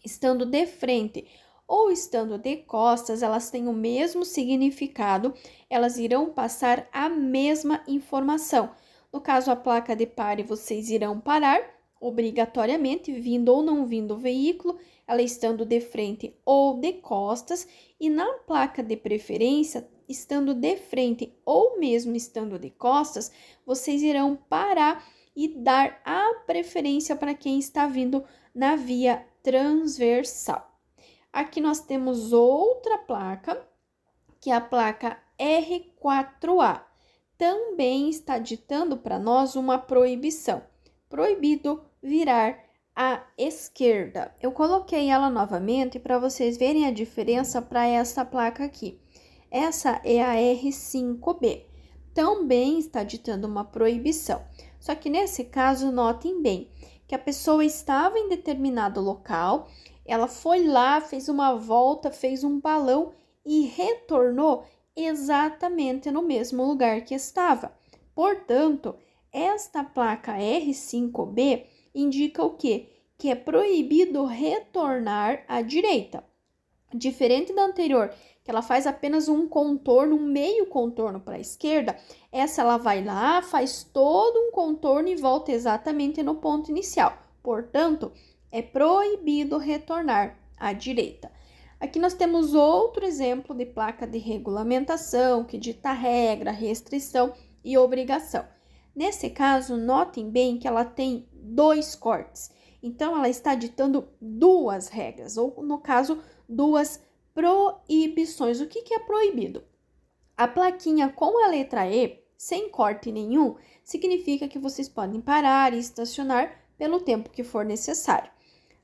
estando de frente ou estando de costas, elas têm o mesmo significado, elas irão passar a mesma informação. No caso, a placa de pare, vocês irão parar obrigatoriamente, vindo ou não vindo o veículo, ela estando de frente ou de costas, e na placa de preferência, estando de frente ou mesmo estando de costas, vocês irão parar e dar a preferência para quem está vindo na via transversal. Aqui nós temos outra placa, que é a placa R4A. Também está ditando para nós uma proibição. Proibido virar à esquerda. Eu coloquei ela novamente para vocês verem a diferença para essa placa aqui. Essa é a R5B. Também está ditando uma proibição. Só que nesse caso, notem bem que a pessoa estava em determinado local, ela foi lá, fez uma volta, fez um balão e retornou exatamente no mesmo lugar que estava. Portanto, esta placa R5B indica o quê? Que é proibido retornar à direita. Diferente da anterior, que ela faz apenas um contorno, um meio contorno para a esquerda, essa ela vai lá, faz todo um contorno e volta exatamente no ponto inicial. Portanto, é proibido retornar à direita. Aqui nós temos outro exemplo de placa de regulamentação, que dita regra, restrição e obrigação. Nesse caso, notem bem que ela tem dois cortes. Então, ela está ditando duas regras, ou no caso, duas proibições. O que é proibido? A plaquinha com a letra E, sem corte nenhum, significa que vocês podem parar e estacionar pelo tempo que for necessário.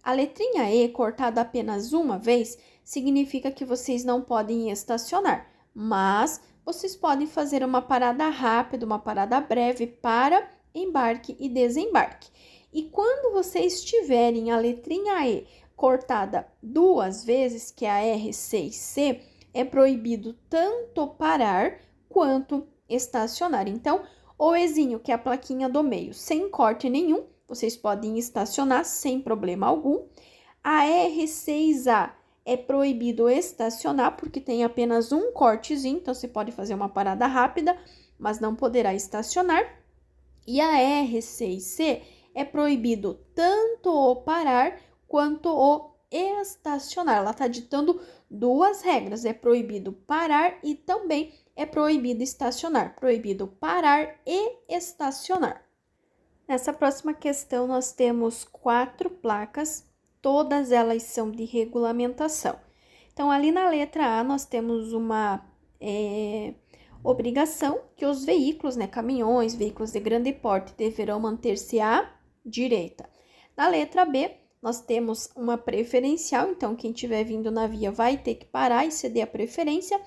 A letrinha E, cortada apenas uma vez, significa que vocês não podem estacionar, mas vocês podem fazer uma parada rápida, uma parada breve para embarque e desembarque. E quando vocês tiverem a letrinha E cortada duas vezes, que é a R6C, é proibido tanto parar quanto estacionar. Então, o Ezinho, que é a plaquinha do meio, sem corte nenhum, vocês podem estacionar sem problema algum. A R6A é proibido estacionar porque tem apenas um cortezinho, então você pode fazer uma parada rápida, mas não poderá estacionar. E a R6C é proibido tanto o parar quanto o estacionar. Ela está ditando duas regras, é proibido parar e também é proibido estacionar. Proibido parar e estacionar. Nessa próxima questão, nós temos 4 placas, todas elas são de regulamentação. Então, ali na letra A, nós temos uma obrigação que os veículos, caminhões, veículos de grande porte, deverão manter-se à direita. Na letra B, nós temos uma preferencial, então, quem estiver vindo na via vai ter que parar e ceder a preferência.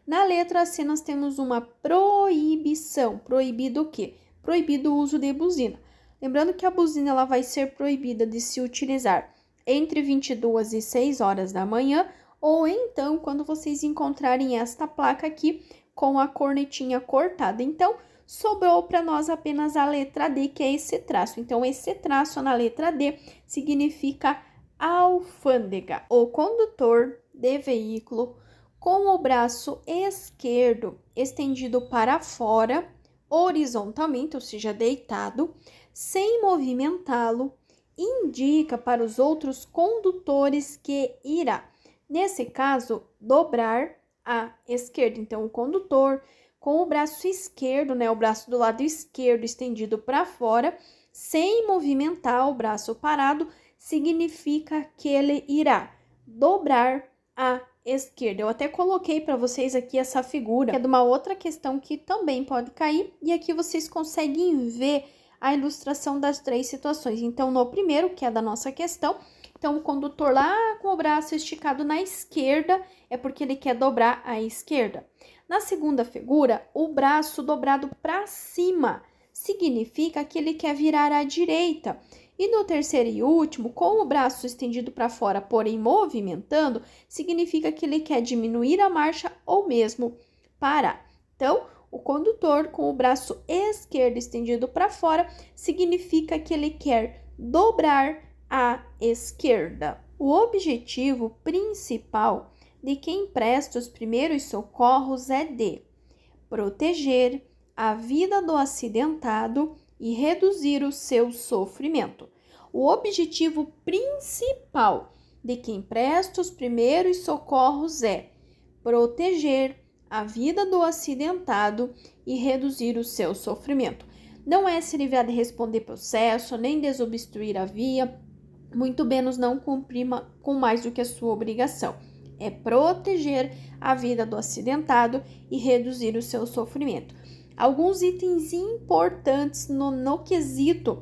Na letra C, nós temos uma proibição. Proibido o quê? Proibido o uso de buzina. Lembrando que a buzina ela vai ser proibida de se utilizar entre 22 e 6 horas da manhã, ou então quando vocês encontrarem esta placa aqui, com a cornetinha cortada. Então, sobrou para nós apenas a letra D, que é esse traço. Então, esse traço na letra D significa alfândega. O condutor de veículo com o braço esquerdo estendido para fora, horizontalmente, ou seja, deitado, sem movimentá-lo, indica para os outros condutores que irá, nesse caso, dobrar à esquerda. Então, o condutor com o braço esquerdo, né, o braço do lado esquerdo estendido para fora, sem movimentar o braço parado, significa que ele irá dobrar à esquerda. Eu até coloquei para vocês aqui essa figura, que é de uma outra questão que também pode cair, e aqui vocês conseguem ver a ilustração das três situações. Então, no primeiro, que é da nossa questão, então o condutor lá com o braço esticado na esquerda é porque ele quer dobrar à esquerda. Na segunda figura, o braço dobrado para cima significa que ele quer virar à direita. E no terceiro e último, com o braço estendido para fora, porém movimentando, significa que ele quer diminuir a marcha ou mesmo parar. Então, o condutor com o braço esquerdo estendido para fora significa que ele quer dobrar à esquerda. O objetivo principal de quem presta os primeiros socorros é de proteger a vida do acidentado e reduzir o seu sofrimento. O objetivo principal de quem presta os primeiros socorros é proteger a vida do acidentado e reduzir o seu sofrimento. Não é se livrar de responder processo, nem desobstruir a via, muito menos não cumprir com mais do que a sua obrigação. É proteger a vida do acidentado e reduzir o seu sofrimento. Alguns itens importantes no quesito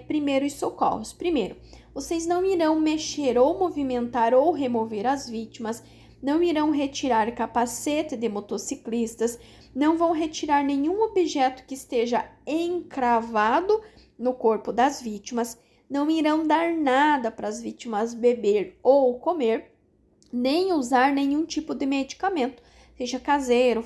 primeiros socorros. Primeiro, vocês não irão mexer ou movimentar ou remover as vítimas, não irão retirar capacete de motociclistas, não vão retirar nenhum objeto que esteja encravado no corpo das vítimas, não irão dar nada para as vítimas beber ou comer, nem usar nenhum tipo de medicamento, seja caseiro,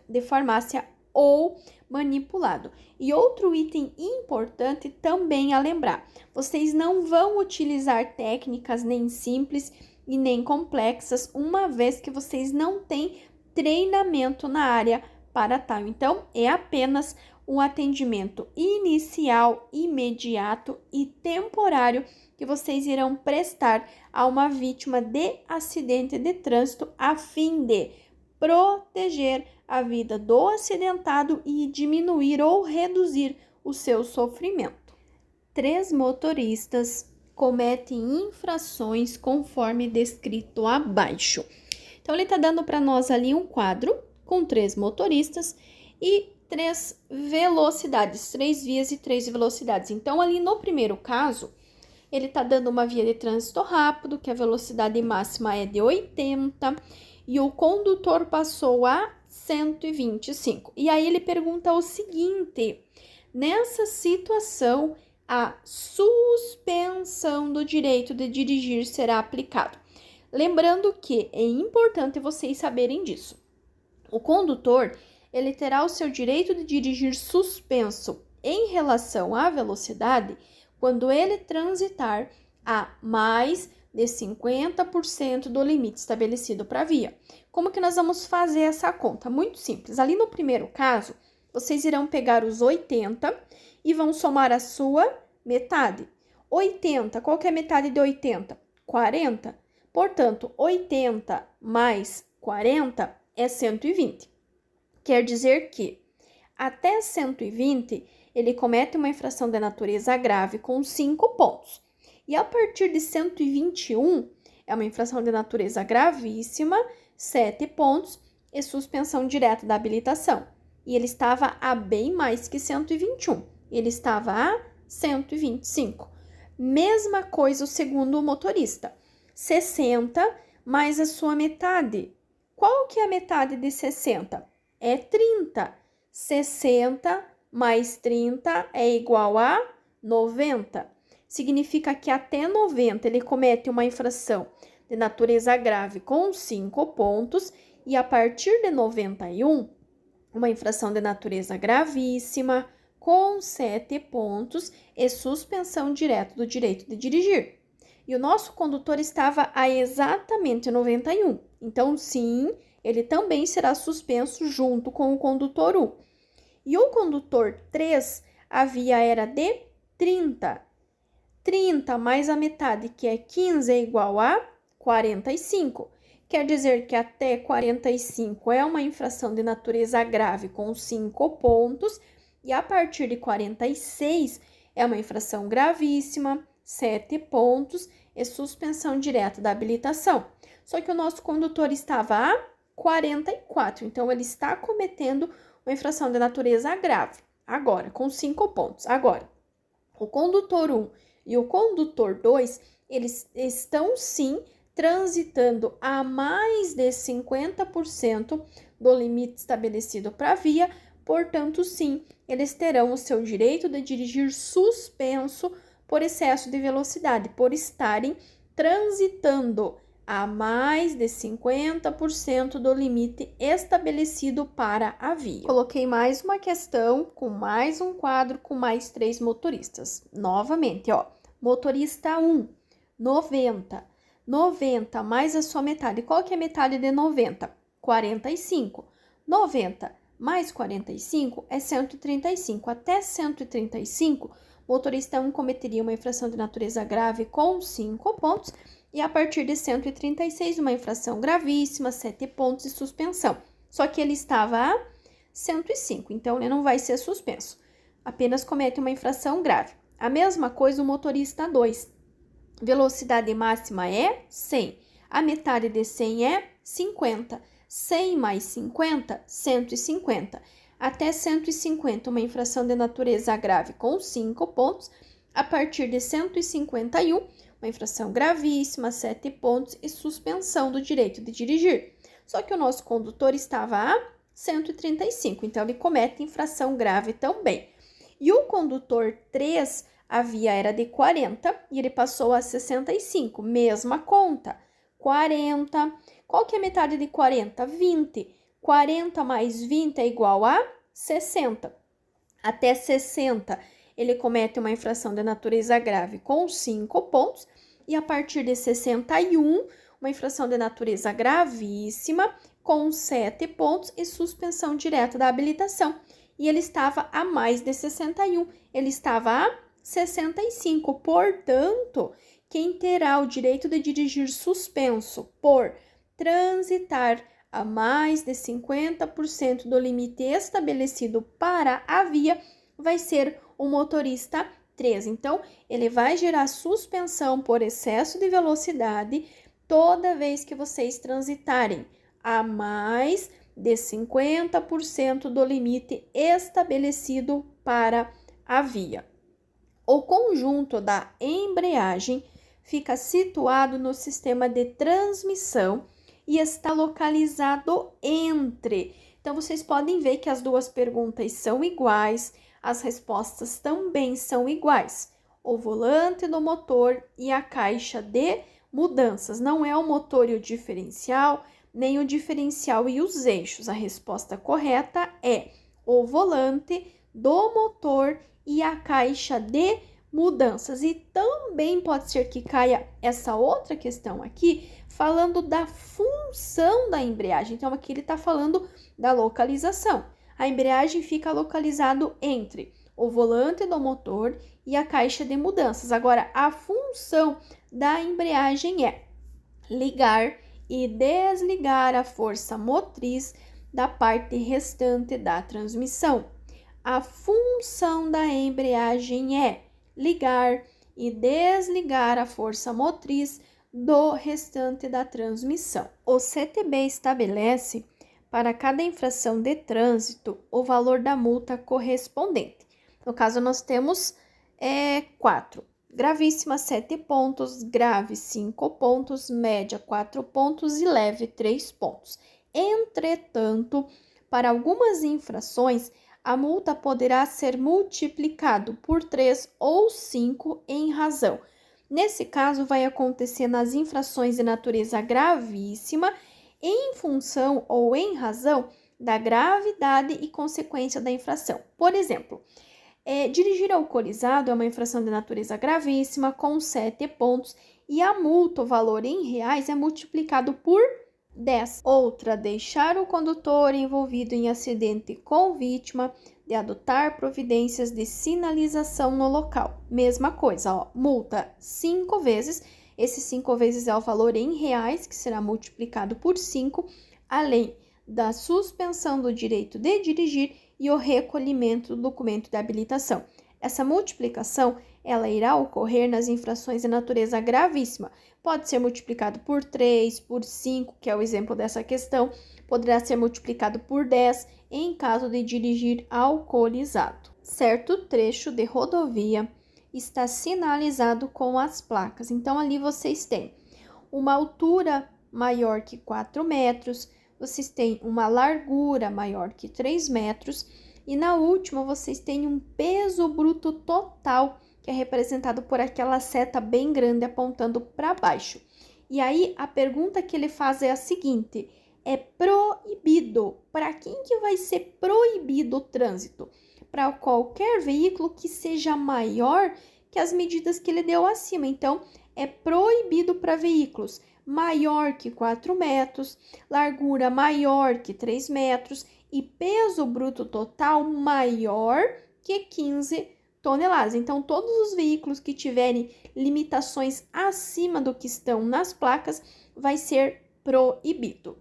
de farmácia ou manipulado. E outro item importante também a lembrar, vocês não vão utilizar técnicas nem simples e nem complexas, uma vez que vocês não têm treinamento na área para tal. Então, é apenas um atendimento inicial, imediato e temporário que vocês irão prestar a uma vítima de acidente de trânsito a fim de proteger a vida do acidentado e diminuir ou reduzir o seu sofrimento. 3 motoristas cometem infrações conforme descrito abaixo. Então, ele está dando para nós ali um quadro com 3 motoristas e 3 velocidades, 3 vias e 3 velocidades. Então, ali no primeiro caso, ele está dando uma via de trânsito rápido, que a velocidade máxima é de 80, e o condutor passou a 125. E aí ele pergunta o seguinte: nessa situação, a suspensão do direito de dirigir será aplicado. Lembrando que é importante vocês saberem disso. O condutor, ele terá o seu direito de dirigir suspenso em relação à velocidade quando ele transitar a mais de 50% do limite estabelecido para a via. Como que nós vamos fazer essa conta? Muito simples. Ali no primeiro caso, vocês irão pegar os 80 e vão somar a sua metade. 80, qual que é a metade de 80? 40. Portanto, 80 mais 40 é 120. Quer dizer que até 120 ele comete uma infração de natureza grave com 5 pontos. E a partir de 121 é uma infração de natureza gravíssima, 7 pontos e suspensão direta da habilitação. E ele estava a bem mais que 121. Ele estava a 125. Mesma coisa o segundo motorista. 60 mais a sua metade. Qual que é a metade de 60? É 30. 60 mais 30 é igual a 90. Significa que até 90 ele comete uma infração de natureza grave com 5 pontos E a partir de 91, uma infração de natureza gravíssima, com 7 pontos e suspensão direta do direito de dirigir. E o nosso condutor estava a exatamente 91. Então, sim, ele também será suspenso junto com o condutor 1. E o condutor 3, a via era de 30. 30 mais a metade, que é 15, é igual a 45. Quer dizer que até 45 é uma infração de natureza grave com 5 pontos, e a partir de 46 é uma infração gravíssima, 7 pontos e suspensão direta da habilitação. Só que o nosso condutor estava a 44, então ele está cometendo uma infração de natureza grave, agora, com 5 pontos. Agora, o condutor 1 e o condutor 2, eles estão sim transitando a mais de 50% do limite estabelecido para a via, portanto, sim, eles terão o seu direito de dirigir suspenso por excesso de velocidade, por estarem transitando a mais de 50% do limite estabelecido para a via. Coloquei mais uma questão com mais um quadro com mais 3 motoristas. Novamente, ó, motorista 1, 90. 90 mais a sua metade. Qual que é a metade de 90? 45. 90 mais 45 é 135. Até 135, o motorista 1 cometeria uma infração de natureza grave com 5 pontos e a partir de 136, uma infração gravíssima, 7 pontos e suspensão. Só que ele estava a 105, então ele não vai ser suspenso. Apenas comete uma infração grave. A mesma coisa o motorista 2. Velocidade máxima é 100. A metade de 100 é 50. 100 mais 50, 150. Até 150, uma infração de natureza grave com 5 pontos. A partir de 151, uma infração gravíssima, 7 pontos e suspensão do direito de dirigir. Só que o nosso condutor estava a 135, então ele comete infração grave também. E o condutor 3, a via era de 40 e ele passou a 65, mesma conta, 40. Qual que é a metade de 40? 20. 40 mais 20 é igual a 60. Até 60, ele comete uma infração de natureza grave com 5 pontos e a partir de 61, uma infração de natureza gravíssima com 7 pontos e suspensão direta da habilitação. E ele estava a mais de 61, ele estava a 65. Portanto, quem terá o direito de dirigir suspenso por transitar a mais de 50% do limite estabelecido para a via vai ser o motorista 3. Então, ele vai gerar suspensão por excesso de velocidade toda vez que vocês transitarem a mais de 50% do limite estabelecido para a via. O conjunto da embreagem fica situado no sistema de transmissão e está localizado entre. Então, vocês podem ver que as duas perguntas são iguais, as respostas também são iguais. O volante do motor e a caixa de mudanças. Não é o motor e o diferencial, nem o diferencial e os eixos. A resposta correta é o volante do motor e a caixa de mudanças. E também pode ser que caia essa outra questão aqui, falando da função da embreagem. Então, aqui ele está falando da localização. A embreagem fica localizado entre o volante do motor e a caixa de mudanças. Agora, a função da embreagem é ligar e desligar a força motriz da parte restante da transmissão. A função da embreagem é ligar e desligar a força motriz do restante da transmissão. O CTB estabelece para cada infração de trânsito o valor da multa correspondente. No caso, nós temos 4. Gravíssima, 7 pontos, grave, 5 pontos, média, 4 pontos e leve, 3 pontos. Entretanto, para algumas infrações, a multa poderá ser multiplicado por 3 ou 5 em razão. Nesse caso, vai acontecer nas infrações de natureza gravíssima em função ou em razão da gravidade e consequência da infração. Por exemplo, dirigir alcoolizado é uma infração de natureza gravíssima, com 7 pontos, e a multa, o valor em reais, é multiplicado por 10. Outra, deixar o condutor envolvido em acidente com vítima de adotar providências de sinalização no local. Mesma coisa, ó, multa 5 vezes. Esse 5 vezes é o valor em reais, que será multiplicado por 5, além da suspensão do direito de dirigir e o recolhimento do documento de habilitação. Essa multiplicação, ela irá ocorrer nas infrações de natureza gravíssima. Pode ser multiplicado por 3, por 5, que é o exemplo dessa questão, poderá ser multiplicado por 10 em caso de dirigir alcoolizado. Certo trecho de rodovia está sinalizado com as placas. Então, ali vocês têm uma altura maior que 4 metros, vocês têm uma largura maior que 3 metros e na última vocês têm um peso bruto total, que é representado por aquela seta bem grande apontando para baixo. E aí, a pergunta que ele faz é a seguinte: é proibido. Para quem que vai ser proibido o trânsito? Para qualquer veículo que seja maior que as medidas que ele deu acima. Então, é proibido para veículos maior que 4 metros, largura maior que 3 metros e peso bruto total maior que 15 toneladas. Então, todos os veículos que tiverem limitações acima do que estão nas placas vai ser proibido.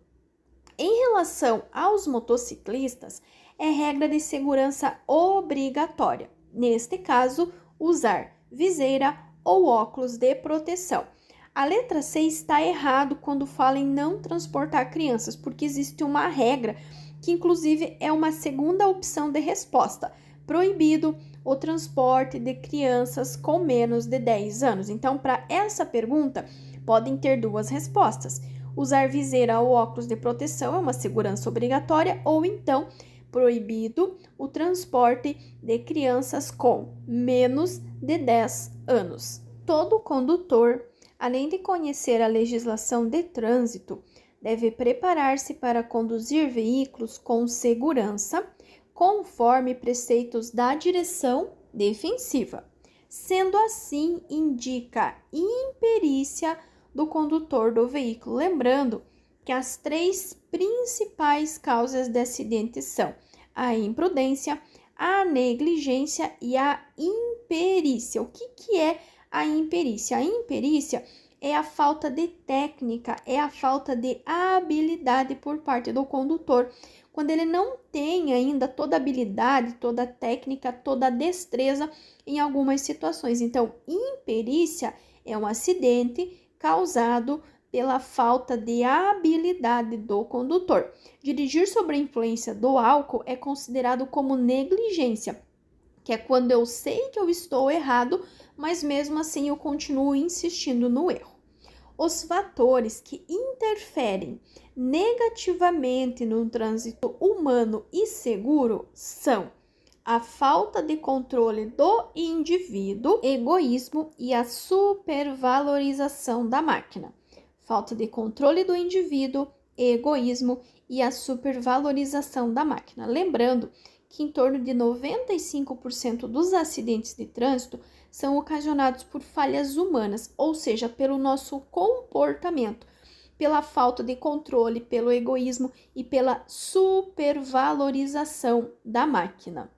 Em relação aos motociclistas, é regra de segurança obrigatória. Neste caso, usar viseira ou óculos de proteção. A letra C está errado quando fala em não transportar crianças, porque existe uma regra que inclusive é uma segunda opção de resposta. Proibido o transporte de crianças com menos de 10 anos. Então, para essa pergunta, podem ter duas respostas. Usar viseira ou óculos de proteção é uma segurança obrigatória, ou então, proibido o transporte de crianças com menos de 10 anos. Todo condutor, além de conhecer a legislação de trânsito, deve preparar-se para conduzir veículos com segurança, conforme preceitos da direção defensiva. Sendo assim, indica imperícia do condutor do veículo. Lembrando que as 3 principais causas de acidente são a imprudência, a negligência e a imperícia. O que é a imperícia? A imperícia é a falta de técnica, é a falta de habilidade por parte do condutor, quando ele não tem ainda toda a habilidade, toda a técnica, toda a destreza em algumas situações. Então, imperícia é um acidente causado pela falta de habilidade do condutor. Dirigir sob a influência do álcool é considerado como negligência, que é quando eu sei que eu estou errado, mas mesmo assim eu continuo insistindo no erro. Os fatores que interferem negativamente no trânsito humano e seguro são a falta de controle do indivíduo, egoísmo e a supervalorização da máquina. Falta de controle do indivíduo, egoísmo e a supervalorização da máquina. Lembrando que em torno de 95% dos acidentes de trânsito são ocasionados por falhas humanas, ou seja, pelo nosso comportamento, pela falta de controle, pelo egoísmo e pela supervalorização da máquina.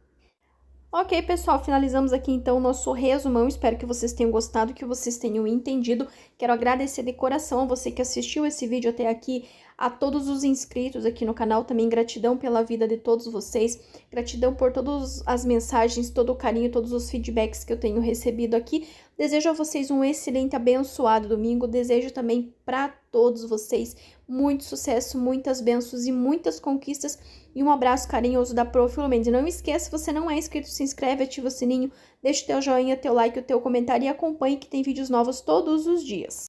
Ok, pessoal, finalizamos aqui então o nosso resumão. Espero que vocês tenham gostado, que vocês tenham entendido. Quero agradecer de coração a você que assistiu esse vídeo até aqui, a todos os inscritos aqui no canal, também gratidão pela vida de todos vocês, gratidão por todas as mensagens, todo o carinho, todos os feedbacks que eu tenho recebido aqui. Desejo a vocês um excelente, abençoado domingo, desejo também para todos vocês muito sucesso, muitas bênçãos e muitas conquistas, e um abraço carinhoso da Prof. Filomena. Não esqueça, se você não é inscrito, se inscreve, ativa o sininho, deixa o teu joinha, teu like, o teu comentário e acompanhe que tem vídeos novos todos os dias.